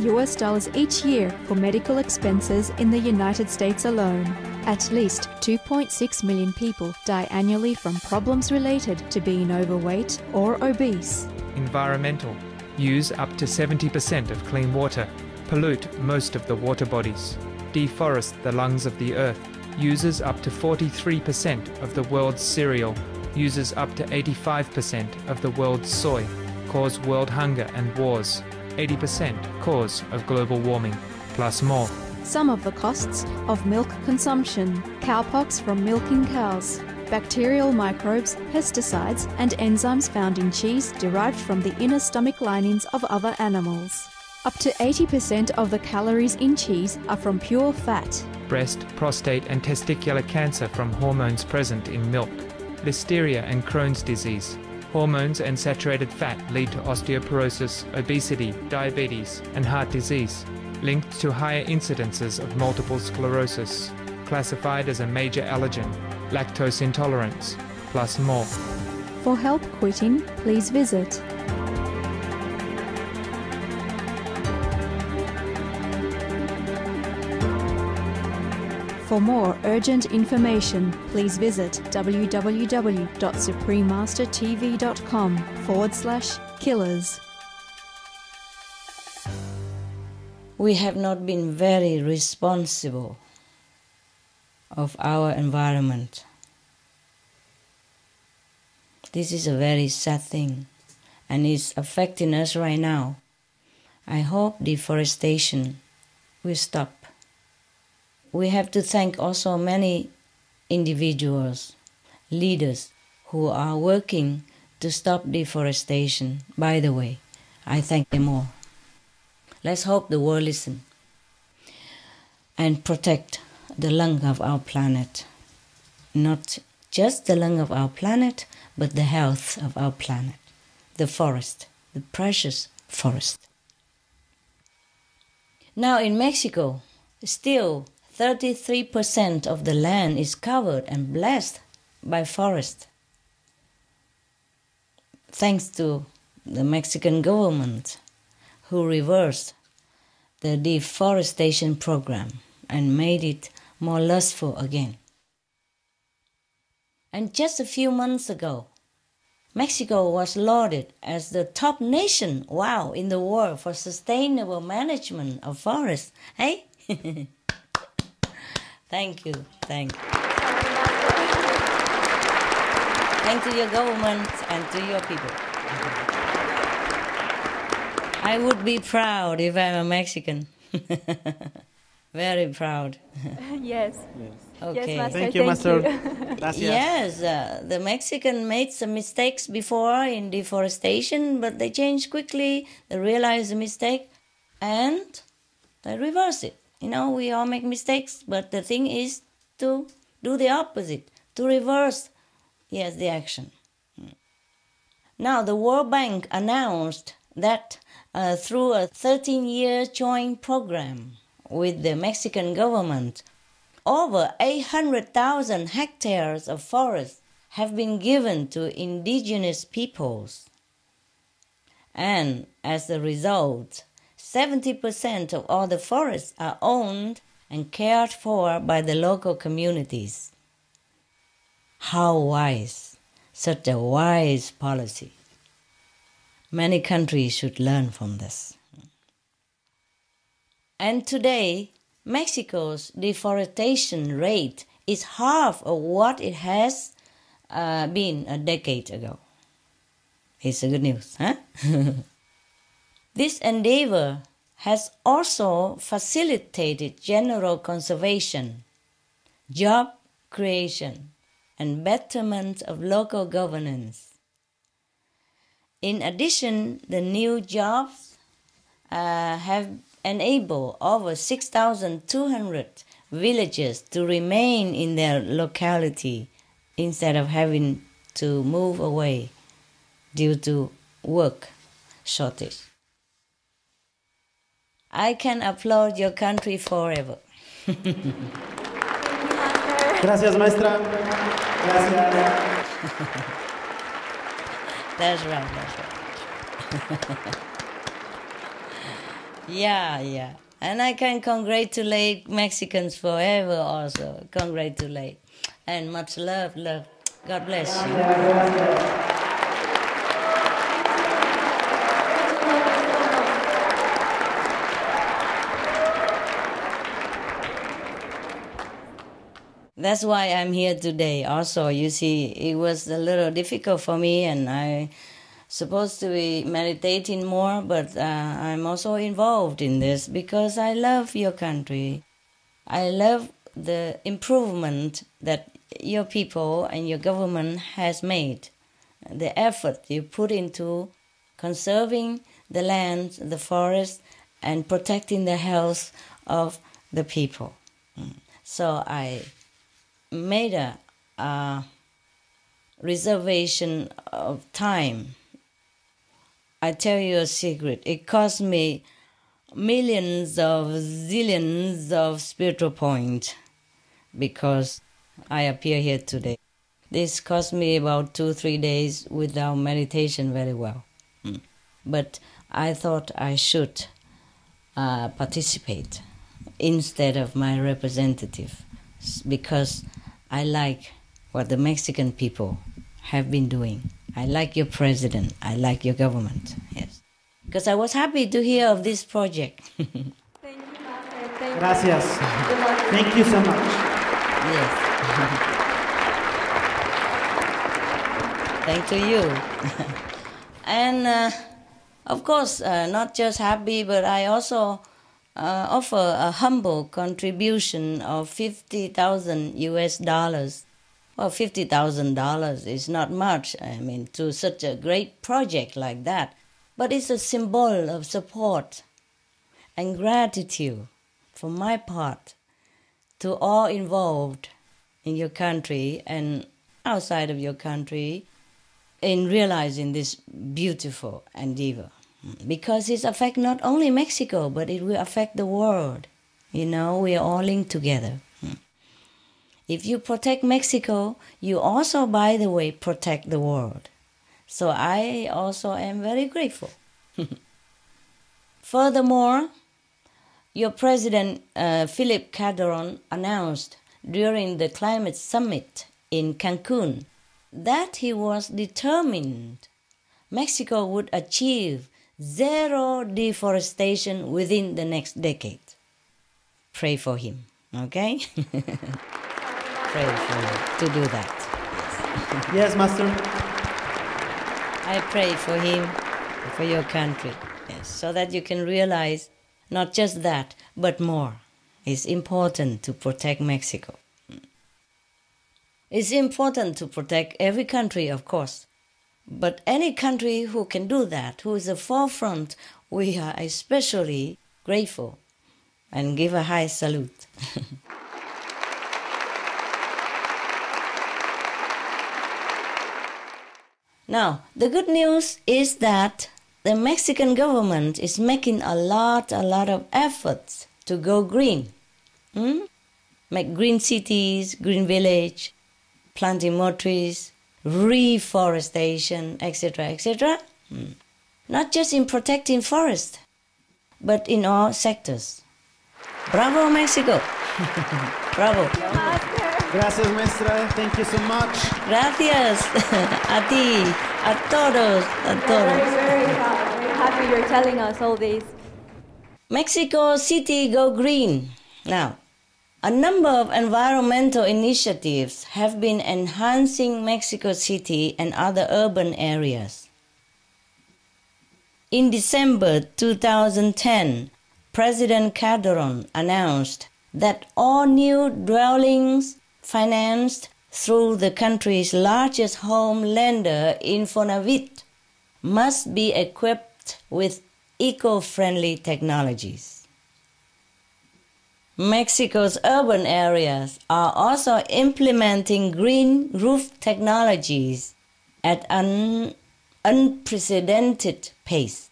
each year for medical expenses in the United States alone. At least 2.6 million people die annually from problems related to being overweight or obese. Environmental. Use up to 70% of clean water. Pollute most of the water bodies. Deforest the lungs of the earth. Uses up to 43% of the world's cereal. Uses up to 85% of the world's soy. Cause world hunger and wars. 80% cause of global warming, plus more. Some of the costs of milk consumption. Cowpox from milking cows. Bacterial microbes, pesticides, and enzymes found in cheese derived from the inner stomach linings of other animals. Up to 80% of the calories in cheese are from pure fat. Breast, prostate, and testicular cancer from hormones present in milk. Listeria and Crohn's disease. Hormones and saturated fat lead to osteoporosis, obesity, diabetes, and heart disease, linked to higher incidences of multiple sclerosis, classified as a major allergen, lactose intolerance, plus more. For help quitting, please visit For more urgent information, please visit www.suprememastertv.com/killers. We have not been very responsible of our environment. This is a very sad thing, and it's affecting us right now. I hope deforestation will stop. We have to thank also many individuals, leaders, who are working to stop deforestation. By the way, I thank them all. Let's hope the world listens and protect the lung of our planet. Not just the lung of our planet, but the health of our planet, the forest, the precious forest. Now in Mexico, still 33% of the land is covered and blessed by forest. thanks to the Mexican government who reversed the deforestation program and made it more lustful again. And just a few months ago, Mexico was lauded as the top nation, wow, in the world for sustainable management of forests. Hey? Thank you. Thanks to your government and to your people. I would be proud if I'm a Mexican. Very proud. Yes. Okay. Yes, Master. Thank you, Master. Gracias. Yes, the Mexican made some mistakes before in deforestation, but they changed quickly. They realized the mistake and they reversed it. You know, we all make mistakes, but the thing is to do the opposite, to reverse, yes, the action. Now, the World Bank announced that through a 13-year joint program with the Mexican government, over 800,000 hectares of forest have been given to indigenous peoples. And as a result, 70% of all the forests are owned and cared for by the local communities. How wise, such a wise policy. Many countries should learn from this. And today, Mexico's deforestation rate is half of what it has been a decade ago. It's a good news, huh? This endeavor has also facilitated general conservation, job creation, and betterment of local governance. In addition, the new jobs have enabled over 6,200 villagers to remain in their locality instead of having to move away due to work shortage. I can applaud your country forever. Gracias, maestra. Gracias. That's right. Yeah. And I can congratulate Mexicans forever also. Congratulate. And much love. God bless you. That's why I'm here today. Also, you see, it was a little difficult for me, and I supposed to be meditating more, but I'm also involved in this because I love your country. I love the improvement that your people and your government has made, the effort you put into conserving the land, the forest, and protecting the health of the people. So I made a reservation of time. I tell you a secret. It cost me millions of zillions of spiritual points because I appear here today. This cost me about 2-3 days without meditation very well. But I thought I should participate instead of my representative because I like what the Mexican people have been doing. I like your president. I like your government. Yes. Because I was happy to hear of this project. Thank you, Master. Gracias. Thank you so much. Yes. Thank to you. And of course, not just happy, but I also offer a humble contribution of $50,000. Well, $50,000 is not much, I mean, to such a great project like that. But it's a symbol of support and gratitude from my part to all involved in your country and outside of your country in realizing this beautiful endeavor. Because it affects not only Mexico, but it will affect the world. You know, we are all linked together. If you protect Mexico, you also, by the way, protect the world. So I also am very grateful. Furthermore, your President Philip Calderon announced during the climate summit in Cancun that he was determined Mexico would achieve zero deforestation within the next decade. Pray for him, okay? Pray for him to do that. Yes, Master. I pray for him, for your country, yes, so that you can realize not just that, but more. It's important to protect Mexico. It's important to protect every country, of course. But any country who can do that, who is the forefront, we are especially grateful and give a high salute. Now, the good news is that the Mexican government is making a lot of efforts to go green. Make green cities, green village, planting more trees, reforestation, etc., etc. Not just in protecting forest, but in all sectors. Bravo, Mexico! Bravo! Gracias, maestra. Thank you so much. Gracias a ti, a todos, a todos. Very happy you're telling us all this. Mexico City Go Green. Now, a number of environmental initiatives have been enhancing Mexico City and other urban areas. In December 2010, President Calderon announced that all new dwellings financed through the country's largest home lender, Infonavit, must be equipped with eco-friendly technologies. Mexico's urban areas are also implementing green roof technologies at an unprecedented pace,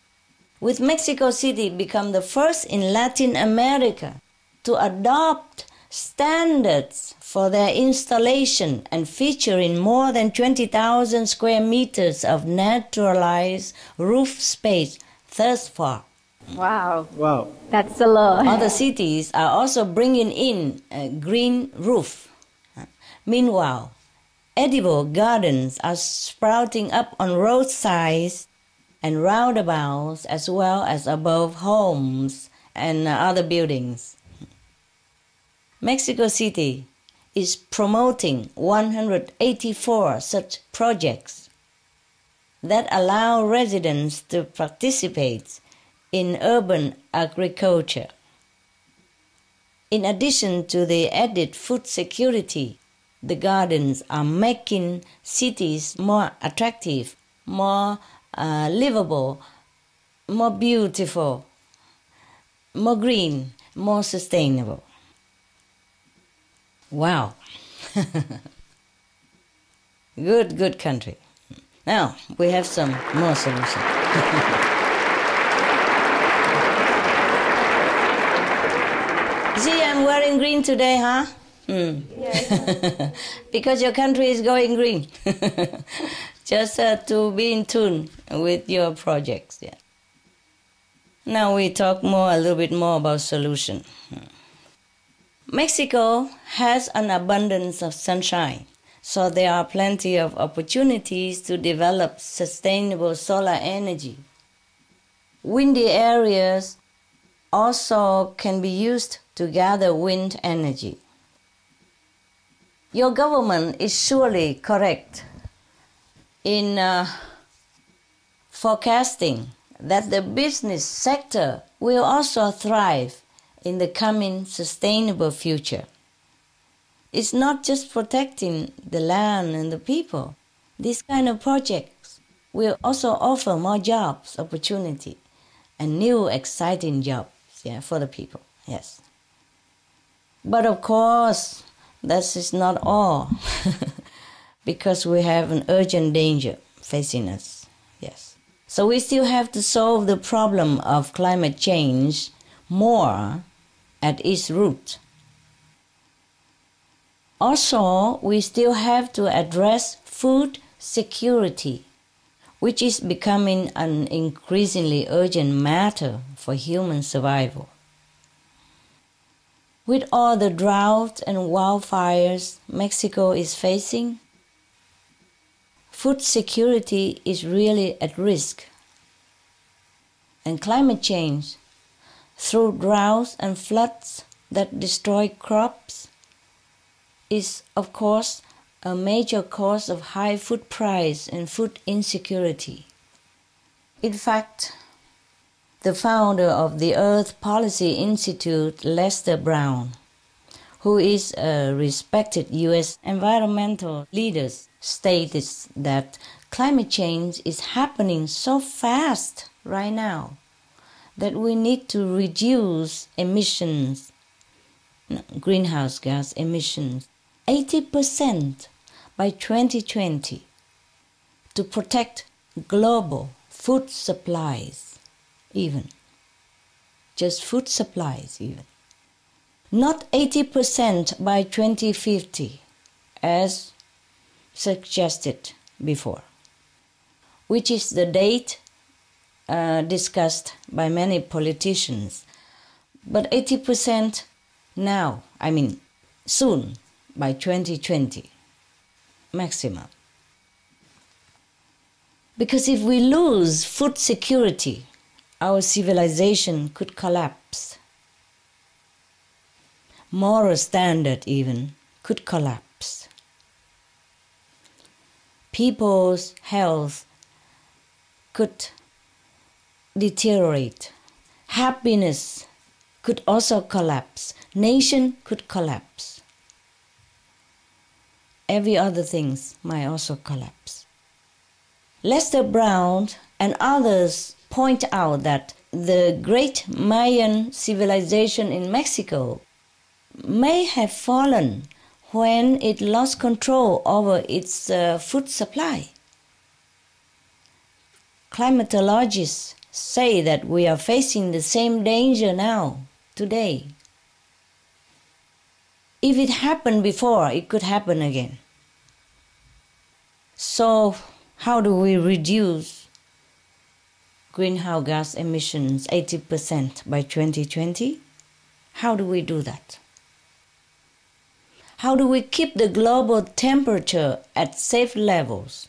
with Mexico City become the first in Latin America to adopt standards for their installation and featuring more than 20,000 square meters of naturalized roof space thus far. Wow. Wow. That's a lot. Other cities are also bringing in a green roof. Meanwhile, edible gardens are sprouting up on roadsides and roundabouts as well as above homes and other buildings. Mexico City is promoting 184 such projects that allow residents to participate in urban agriculture. In addition to the added food security, the gardens are making cities more attractive, more livable, more beautiful, more green, more sustainable. Wow. Good country. Now, we have some more solutions. See, I'm wearing green today, huh? Yes. Because your country is going green. Just to be in tune with your projects. Yeah. Now we talk a little bit more about solution. Mexico has an abundance of sunshine, so there are plenty of opportunities to develop sustainable solar energy. Windy areas also can be used to gather wind energy. Your government is surely correct in forecasting that the business sector will also thrive in the coming sustainable future. It's not just protecting the land and the people. These kind of projects will also offer more jobs, opportunity, and new exciting jobs for the people. Yes. But of course, that is not all, because we have an urgent danger facing us. Yes. So we still have to solve the problem of climate change more at its root. Also, we still have to address food security. which is becoming an increasingly urgent matter for human survival. With all the drought and wildfires Mexico is facing, food security is really at risk. And climate change, through droughts and floods that destroy crops, is of course a major cause of high food price and food insecurity. In fact, the founder of the Earth Policy Institute, Lester Brown, who is a respected U.S. environmental leader, stated that climate change is happening so fast right now that we need to reduce greenhouse gas emissions, 80% by 2020 to protect global food supplies. Just food supplies even. Not 80% by 2050, as suggested before, which is the date discussed by many politicians, but 80% now, soon, by 2020, maximum. Because if we lose food security, our civilization could collapse. Moral standard even could collapse. People's health could deteriorate. Happiness could also collapse. Nation could collapse. Every other things might also collapse. Lester Brown and others point out that the great Mayan civilization in Mexico may have fallen when it lost control over its food supply. Climatologists say that we are facing the same danger now, today. If it happened before, it could happen again. So, how do we reduce greenhouse gas emissions 80% by 2020? How do we do that? How do we keep the global temperature at safe levels?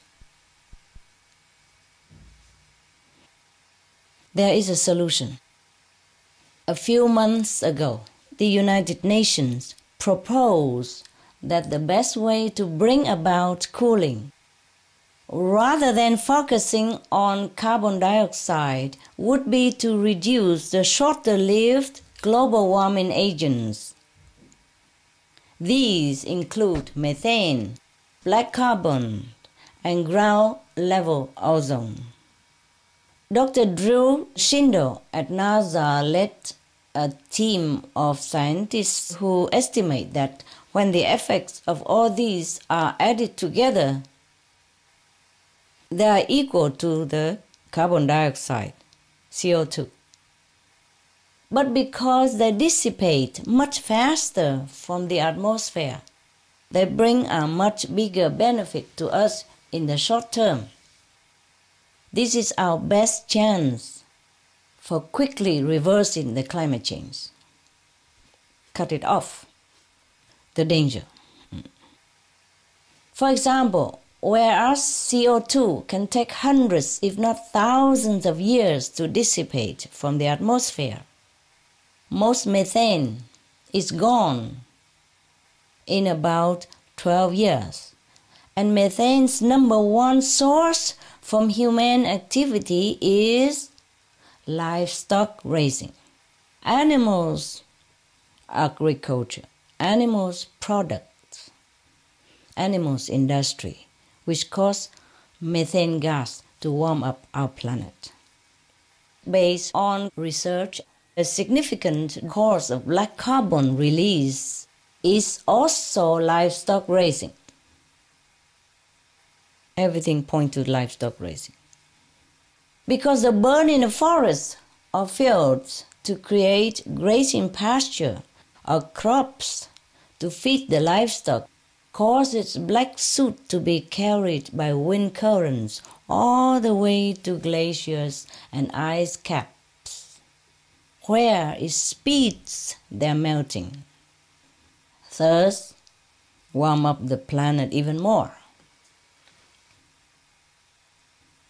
There is a solution. A few months ago, the United Nations proposed that the best way to bring about cooling, rather than focusing on carbon dioxide, would be to reduce the shorter-lived global warming agents. These include methane, black carbon, and ground-level ozone. Dr. Drew Shindo at NASA led a team of scientists who estimate that when the effects of all these are added together, they are equal to the carbon dioxide, CO2. But because they dissipate much faster from the atmosphere, they bring a much bigger benefit to us in the short term. This is our best chance for quickly reversing the climate change. Cut it off, the danger. For example, whereas CO2 can take hundreds, if not thousands of years to dissipate from the atmosphere, most methane is gone in about 12 years. And methane's number one source from human activity is livestock raising, animals agriculture, animals products, animals industry, which cause methane gas to warm up our planet. Based on research, a significant cause of black carbon release is also livestock raising. Everything points to livestock raising. Because the burning of forests or fields to create grazing pasture or crops to feed the livestock causes black soot to be carried by wind currents all the way to glaciers and ice caps, where it speeds their melting, thus warm up the planet even more.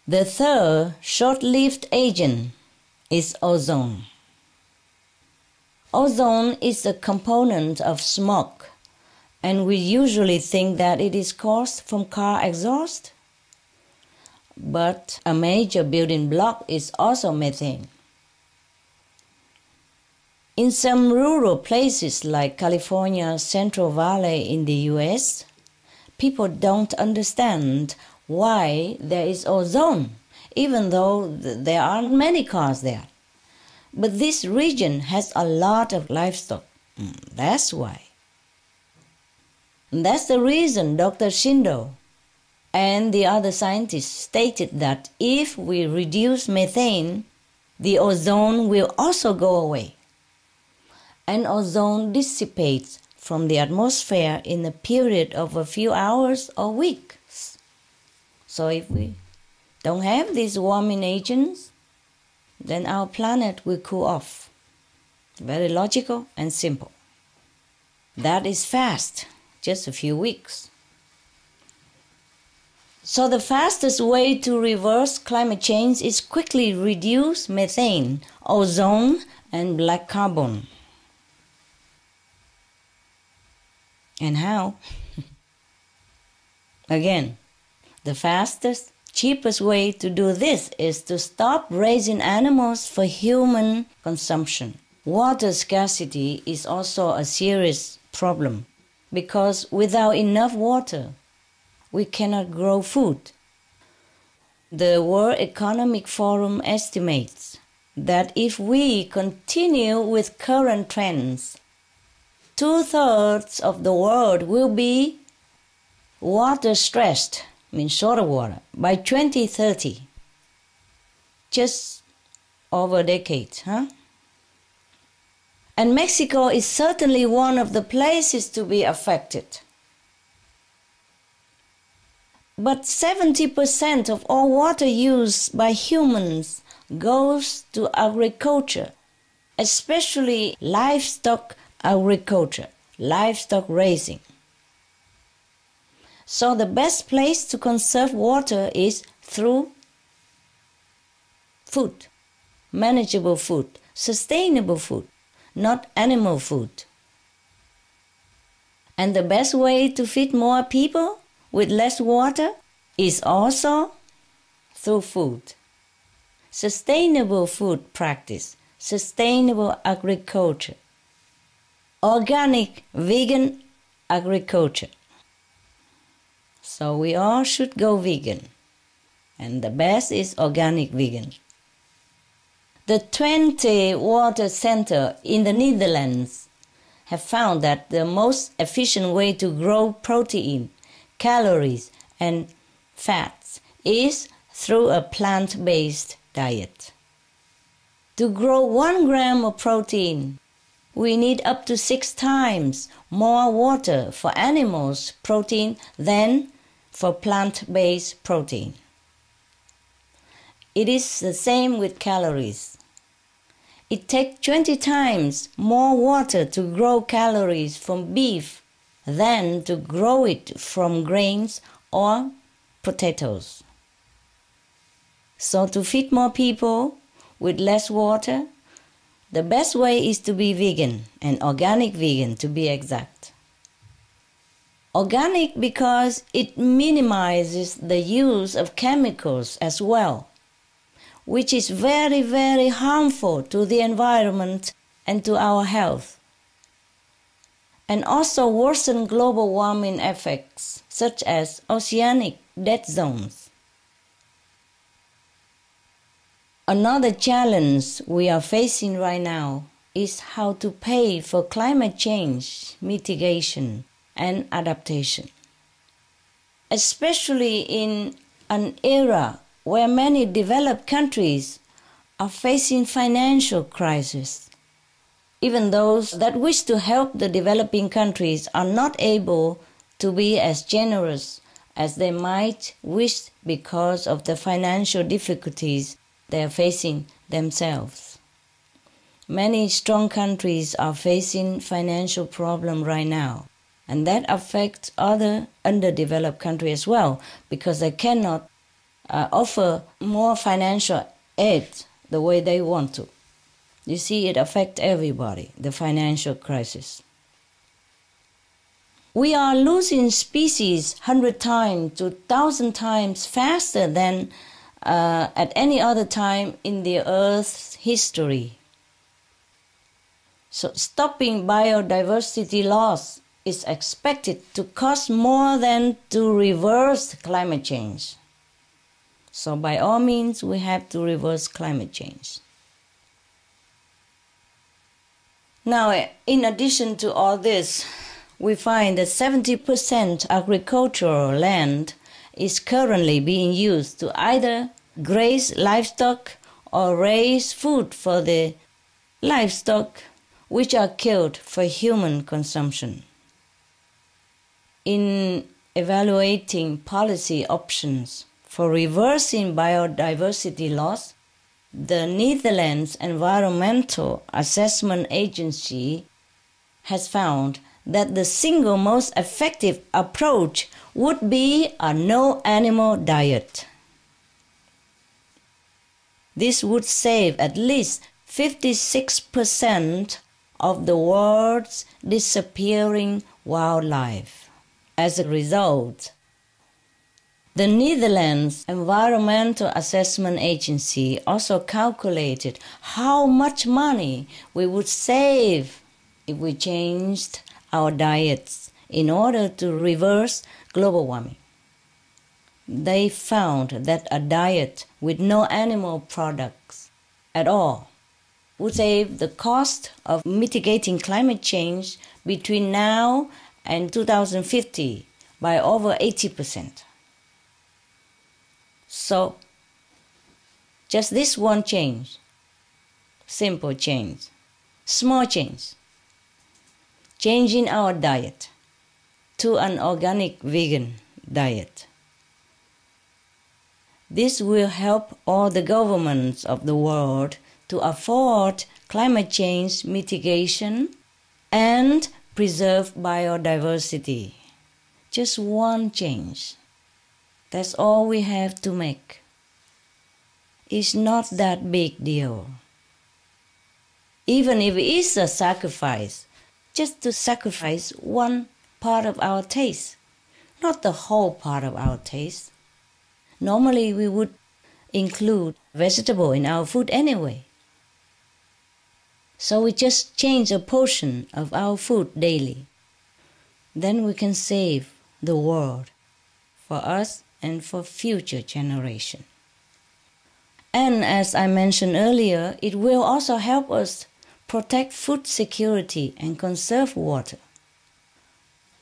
The third short-lived agent is ozone. Ozone is a component of smoke, and we usually think that it is caused from car exhaust. But a major building block is also methane. In some rural places like California's Central Valley in the US, people don't understand why there is ozone, even though there aren't many cars there. But this region has a lot of livestock. That's why. And that's the reason Dr. Shindo and the other scientists stated that if we reduce methane, the ozone will also go away. And ozone dissipates from the atmosphere in a period of a few hours or weeks. So if we don't have these warming agents, then our planet will cool off. Very logical and simple. That is fast, just a few weeks. So the fastest way to reverse climate change is quickly reduce methane, ozone, and black carbon. And how? Again, the fastest, cheapest way to do this is to stop raising animals for human consumption. Water scarcity is also a serious problem because without enough water, we cannot grow food. The World Economic Forum estimates that if we continue with current trends, 2/3 of the world will be water stressed, means short of water, by 2030. Just over a decade, huh? And Mexico is certainly one of the places to be affected. But 70% of all water used by humans goes to agriculture, especially livestock agriculture, livestock raising. So the best place to conserve water is through food, manageable food, sustainable food, not animal food. And the best way to feed more people with less water is also through food. Sustainable food practice, sustainable agriculture, organic vegan agriculture. So we all should go vegan. And the best is organic vegan. The 20 water centers in the Netherlands have found that the most efficient way to grow protein, calories, and fats is through a plant-based diet. To grow 1 gram of protein, we need up to 6 times more water for animals' protein than for plant-based protein. It is the same with calories. It takes 20 times more water to grow calories from beef than to grow it from grains or potatoes. So to feed more people with less water, the best way is to be vegan, and organic vegan to be exact. Organic because it minimizes the use of chemicals as well, which is very, very harmful to the environment and to our health, and also worsen global warming effects, such as oceanic dead zones. Another challenge we are facing right now is how to pay for climate change mitigation and adaptation, especially in an era where many developed countries are facing financial crisis. Even those that wish to help the developing countries are not able to be as generous as they might wish because of the financial difficulties they are facing themselves. Many strong countries are facing financial problems right now, and that affects other underdeveloped countries as well, because they cannot offer more financial aid the way they want to. You see, it affects everybody, the financial crisis. We are losing species 100 times to 1,000 times faster than at any other time in the Earth's history. So stopping biodiversity loss is expected to cost more than to reverse climate change. So by all means, we have to reverse climate change. Now, in addition to all this, we find that 70% agricultural land is currently being used to either graze livestock or raise food for the livestock which are killed for human consumption. In evaluating policy options for reversing biodiversity loss, the Netherlands Environmental Assessment Agency has found that the single most effective approach would be a no-animal diet. This would save at least 56% of the world's disappearing wildlife. As a result, the Netherlands Environmental Assessment Agency also calculated how much money we would save if we changed our diets in order to reverse global warming. They found that a diet with no animal products at all would save the cost of mitigating climate change between now and 2050 by over 80%. So, just this one change, simple change, small change, changing our diet to an organic vegan diet. This will help all the governments of the world to afford climate change mitigation and preserve biodiversity. Just one change. That's all we have to make. It's not that big deal. Even if it is a sacrifice, just to sacrifice one part of our taste, not the whole part of our taste. Normally we would include vegetable in our food anyway. So we just change a portion of our food daily. Then we can save the world for us and for future generations. And as I mentioned earlier, it will also help us protect food security and conserve water.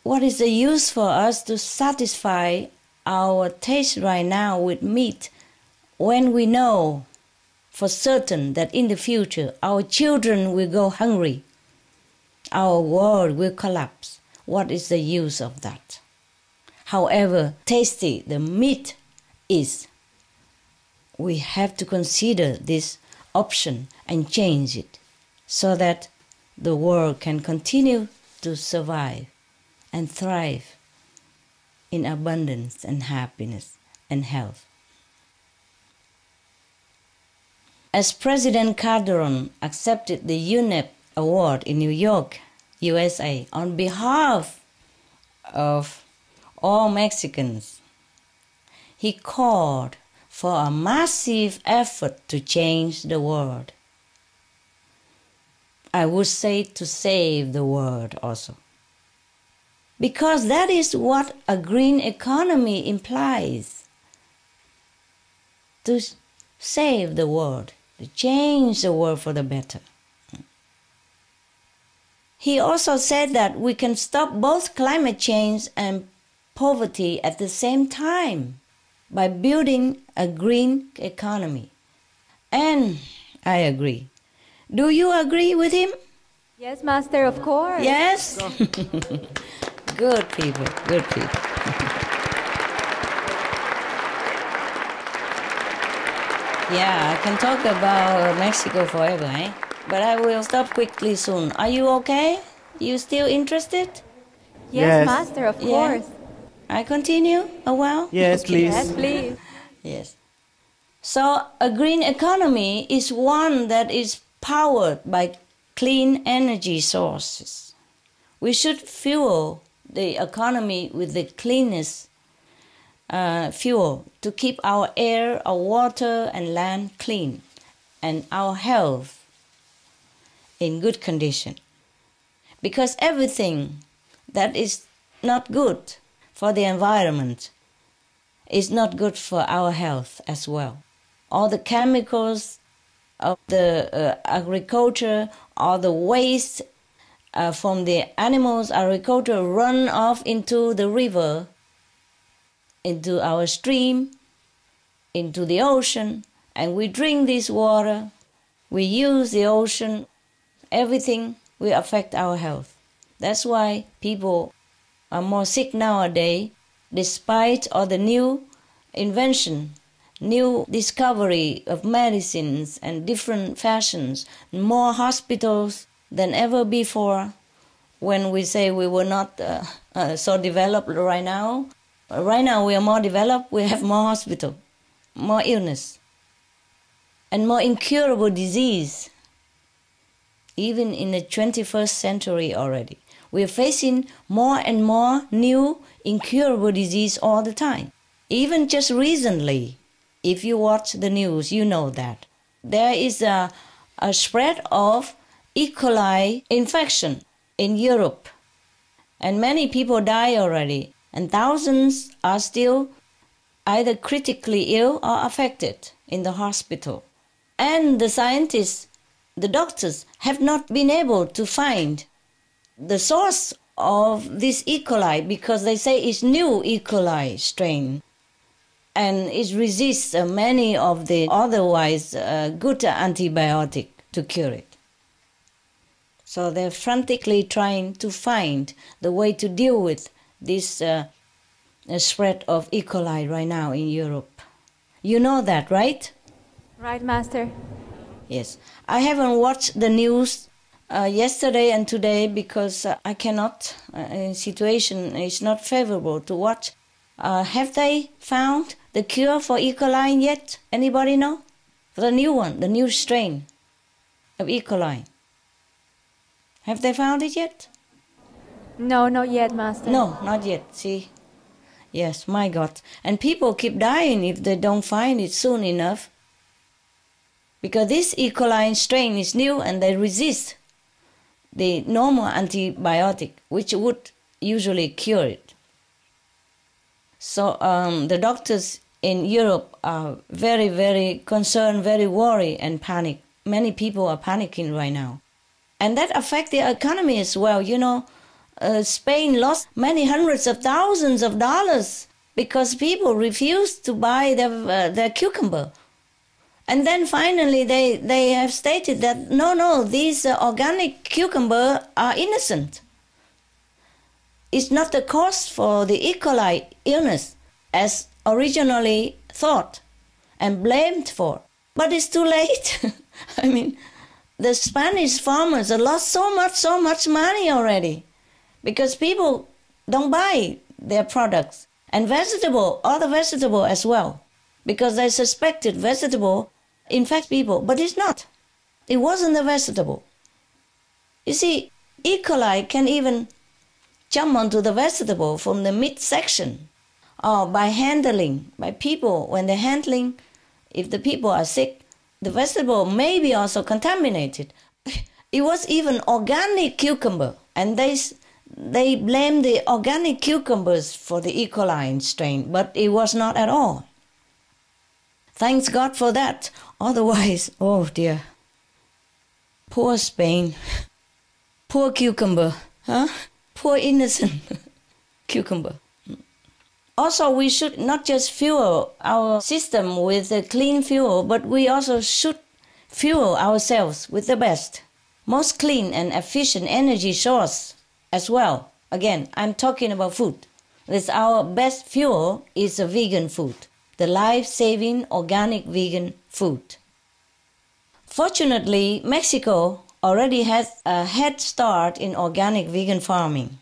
What is the use for us to satisfy our taste right now with meat when we know for certain that in the future our children will go hungry, our world will collapse? What is the use of that? However tasty the meat is, we have to consider this option and change it so that the world can continue to survive and thrive in abundance and happiness and health. As President Calderon accepted the UNEP Award in New York, USA, on behalf of all Mexicans, he called for a massive effort to change the world. I would say to save the world also. Because that is what a green economy implies. To save the world, to change the world for the better. He also said that we can stop both climate change and poverty at the same time by building a green economy. And I agree. Do you agree with him? Yes, Master, of course. Yes? Good people, good people. Yeah, I can talk about Mexico forever, eh? But I will stop quickly soon. Are you okay? You still interested? Yes, Master, of course. I continue a while? Yes, please. Yes, please. Yes. So a green economy is one that is powered by clean energy sources. We should fuel the economy with the cleanest fuel to keep our air, our water and land clean and our health in good condition. Because everything that is not good for the environment is not good for our health as well. All the chemicals of the agriculture, all the waste from the animals' agriculture run off into the river, into our stream, into the ocean, and we drink this water, we use the ocean, everything will affect our health. That's why people are more sick nowadays, despite all the new invention, new discovery of medicines and different fashions, more hospitals than ever before. When we say we were not so developed right now we are more developed, we have more hospital, more illness, and more incurable disease. Even in the 21st century already, we are facing more and more new incurable disease all the time. Even just recently, if you watch the news, you know that there is a spread of E. coli infection in Europe, and many people die already, and thousands are still either critically ill or affected in the hospital. And the scientists, the doctors, have not been able to find the source of this E. coli because they say it's new E. coli strain and it resists many of the otherwise good antibiotic to cure it. So they're frantically trying to find the way to deal with this spread of E. coli right now in Europe. You know that, right? Right, Master. Yes. I haven't watched the news yesterday and today because I cannot. Situation is not favorable to watch. Have they found the cure for E. coli yet? Anybody know? The new one, the new strain of E. coli. Have they found it yet? No, not yet, Master. No, not yet. See? Yes, my God. And people keep dying if they don't find it soon enough. Because this E. coli strain is new and they resist the normal antibiotic, which would usually cure it. So the doctors in Europe are very, very concerned, very worried and panic. Many people are panicking right now. And that affects the economy as well. You know, Spain lost many hundreds of thousands of dollars because people refused to buy their cucumber. And then finally they have stated that no, these organic cucumber are innocent. It's not the cause for the E. coli illness as originally thought and blamed for. But it's too late. I mean, the Spanish farmers have lost so much money already because people don't buy their products. And vegetable, other vegetable as well, because they suspected vegetable infect people, but it's not. It wasn't the vegetable. You see, E. coli can even jump onto the vegetable from the midsection or by handling, by people. When they're handling, if the people are sick, the vegetable may be also contaminated. It was even organic cucumber, and they blamed the organic cucumbers for the E. coli strain, but it was not at all. Thanks God for that. Otherwise, oh dear. Poor Spain. Poor cucumber. Huh? Poor innocent cucumber. Also, we should not just fuel our system with a clean fuel, but we also should fuel ourselves with the best, most clean and efficient energy source as well. Again, I'm talking about food. This our best fuel is a vegan food, the life-saving organic vegan food. Fortunately, Mexico already has a head start in organic vegan farming.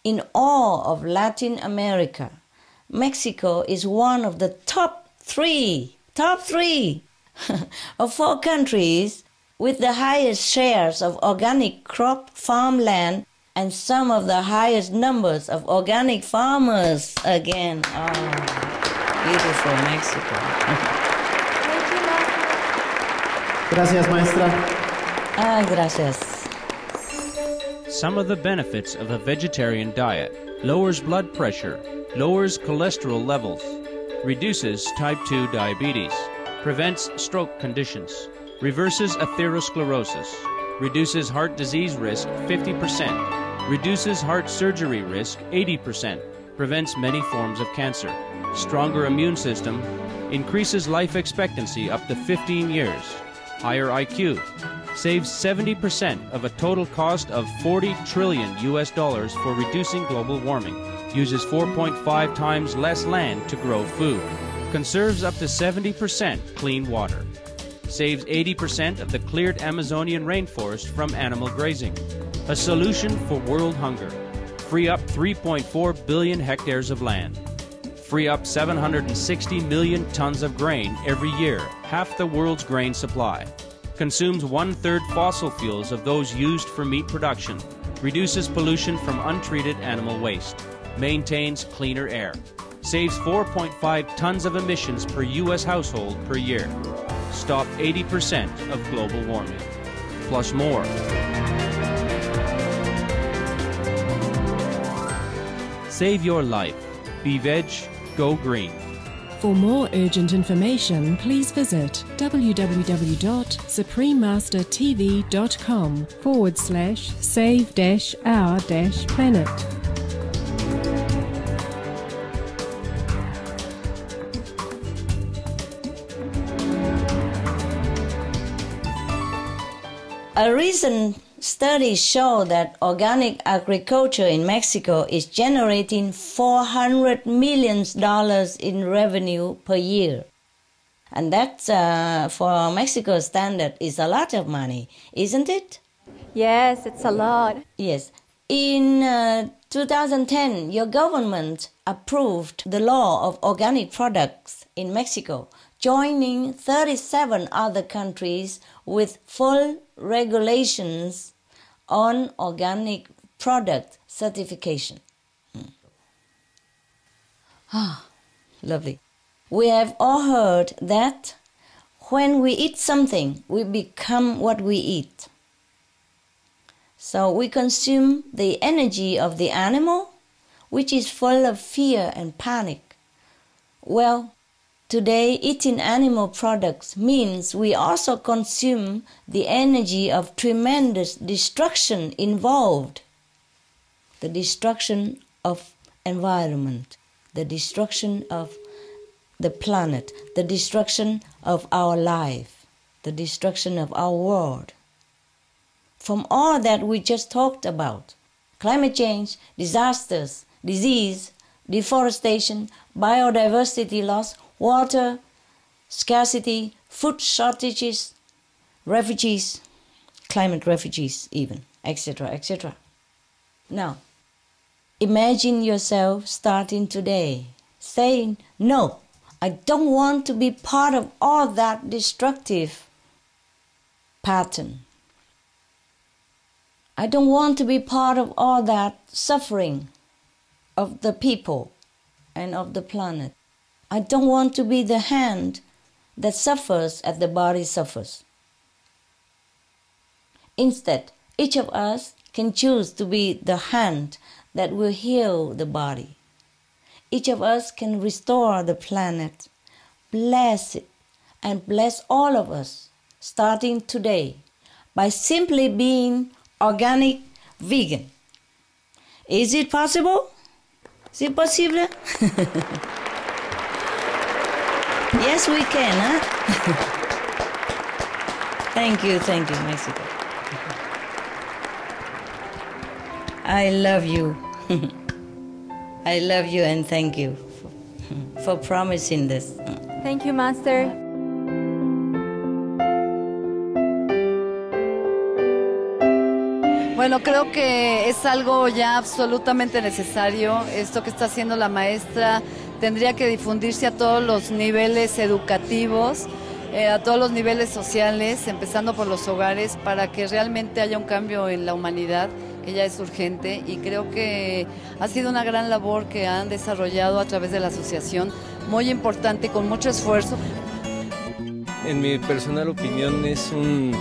In all of Latin America, Mexico is one of the top three of 4 countries with the highest shares of organic crop farmland and some of the highest numbers of organic farmers again. Oh, beautiful Mexico. Gracias, maestra. Gracias. Some of the benefits of a vegetarian diet: lowers blood pressure, lowers cholesterol levels, reduces type 2 diabetes, prevents stroke conditions, reverses atherosclerosis, reduces heart disease risk 50%, reduces heart surgery risk 80%, prevents many forms of cancer, stronger immune system, increases life expectancy up to 15 years, higher IQ, saves 70% of a total cost of $40 trillion for reducing global warming, uses 4.5 times less land to grow food, conserves up to 70% clean water, saves 80% of the cleared Amazonian rainforest from animal grazing, a solution for world hunger, free up 3.4 billion hectares of land, free up 760 million tons of grain every year, half the world's grain supply, consumes 1/3 fossil fuels of those used for meat production, reduces pollution from untreated animal waste, maintains cleaner air, saves 4.5 tons of emissions per U.S. household per year, stop 80% of global warming, plus more. Save your life. Be veg, go green. For more urgent information, please visit www.suprememastertv.com/save-our-planet. A recent study showed that organic agriculture in Mexico is generating $400 million in revenue per year. And that's, for Mexico's standard, is a lot of money, isn't it? Yes, it's a lot. Yes. In 2010, your government approved the law of organic products in Mexico, joining 37 other countries with full regulations on organic product certification. Lovely. We have all heard that when we eat something, we become what we eat. So we consume the energy of the animal, which is full of fear and panic. Well, today, eating animal products means we also consume the energy of tremendous destruction involved. The destruction of environment, the destruction of the planet, the destruction of our life, the destruction of our world. From all that we just talked about, climate change, disasters, disease, deforestation, biodiversity loss, water scarcity, food shortages, refugees, climate refugees even, etc., etc. Now, imagine yourself starting today, saying, no, I don't want to be part of all that destructive pattern. I don't want to be part of all that suffering of the people and of the planet. I don't want to be the hand that suffers as the body suffers. Instead, each of us can choose to be the hand that will heal the body. Each of us can restore the planet, bless it, and bless all of us, starting today, by simply being organic vegan. Is it possible? Is it possible? Yes, we can, huh? Thank you, Mexico. I love you. I love you and thank you for promising this. Thank you, Master. Bueno, creo que es algo ya absolutamente necesario. Esto que está haciendo la maestra tendría que difundirse a todos los niveles educativos, a todos los niveles sociales, empezando por los hogares, para que realmente haya un cambio en la humanidad, que ya es urgente, y creo que ha sido una gran labor que han desarrollado a través de la asociación, muy importante, con mucho esfuerzo. En mi personal opinión es un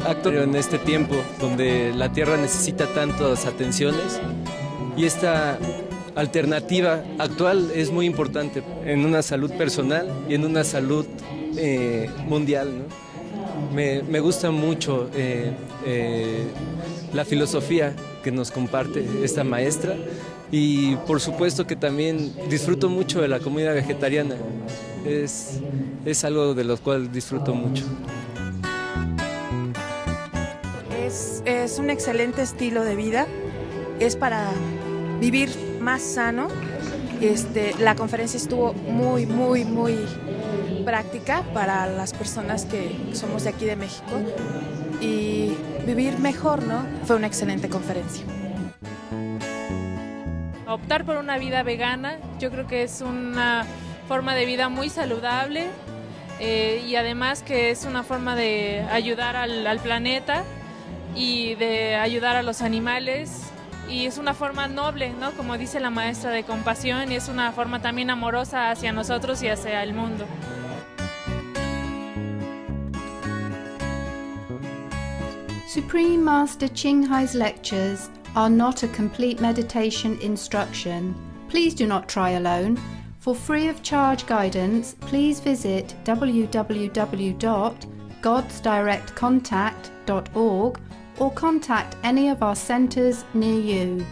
acto en este tiempo donde la Tierra necesita tantas atenciones y esta alternativa actual es muy importante en una salud personal y en una salud mundial, ¿no? Me gusta mucho la filosofía que nos comparte esta maestra y por supuesto que también disfruto mucho de la comida vegetariana. Es algo de lo cual disfruto mucho. Es un excelente estilo de vida, es para vivir más sano. La conferencia estuvo muy práctica para las personas que somos de aquí de México y vivir mejor, ¿no? Fue una excelente conferencia. Optar por una vida vegana, yo creo que es una forma de vida muy saludable y además que es una forma de ayudar al planeta y de ayudar a los animales, y es una forma noble, ¿no? Como dice la maestra, de compasión, y es una forma también amorosa hacia nosotros y hacia el mundo. Supreme Master Ching Hai's lectures are not a complete meditation instruction. Please do not try alone. For free of charge guidance, please visit www.godsdirectcontact.org or contact any of our centres near you.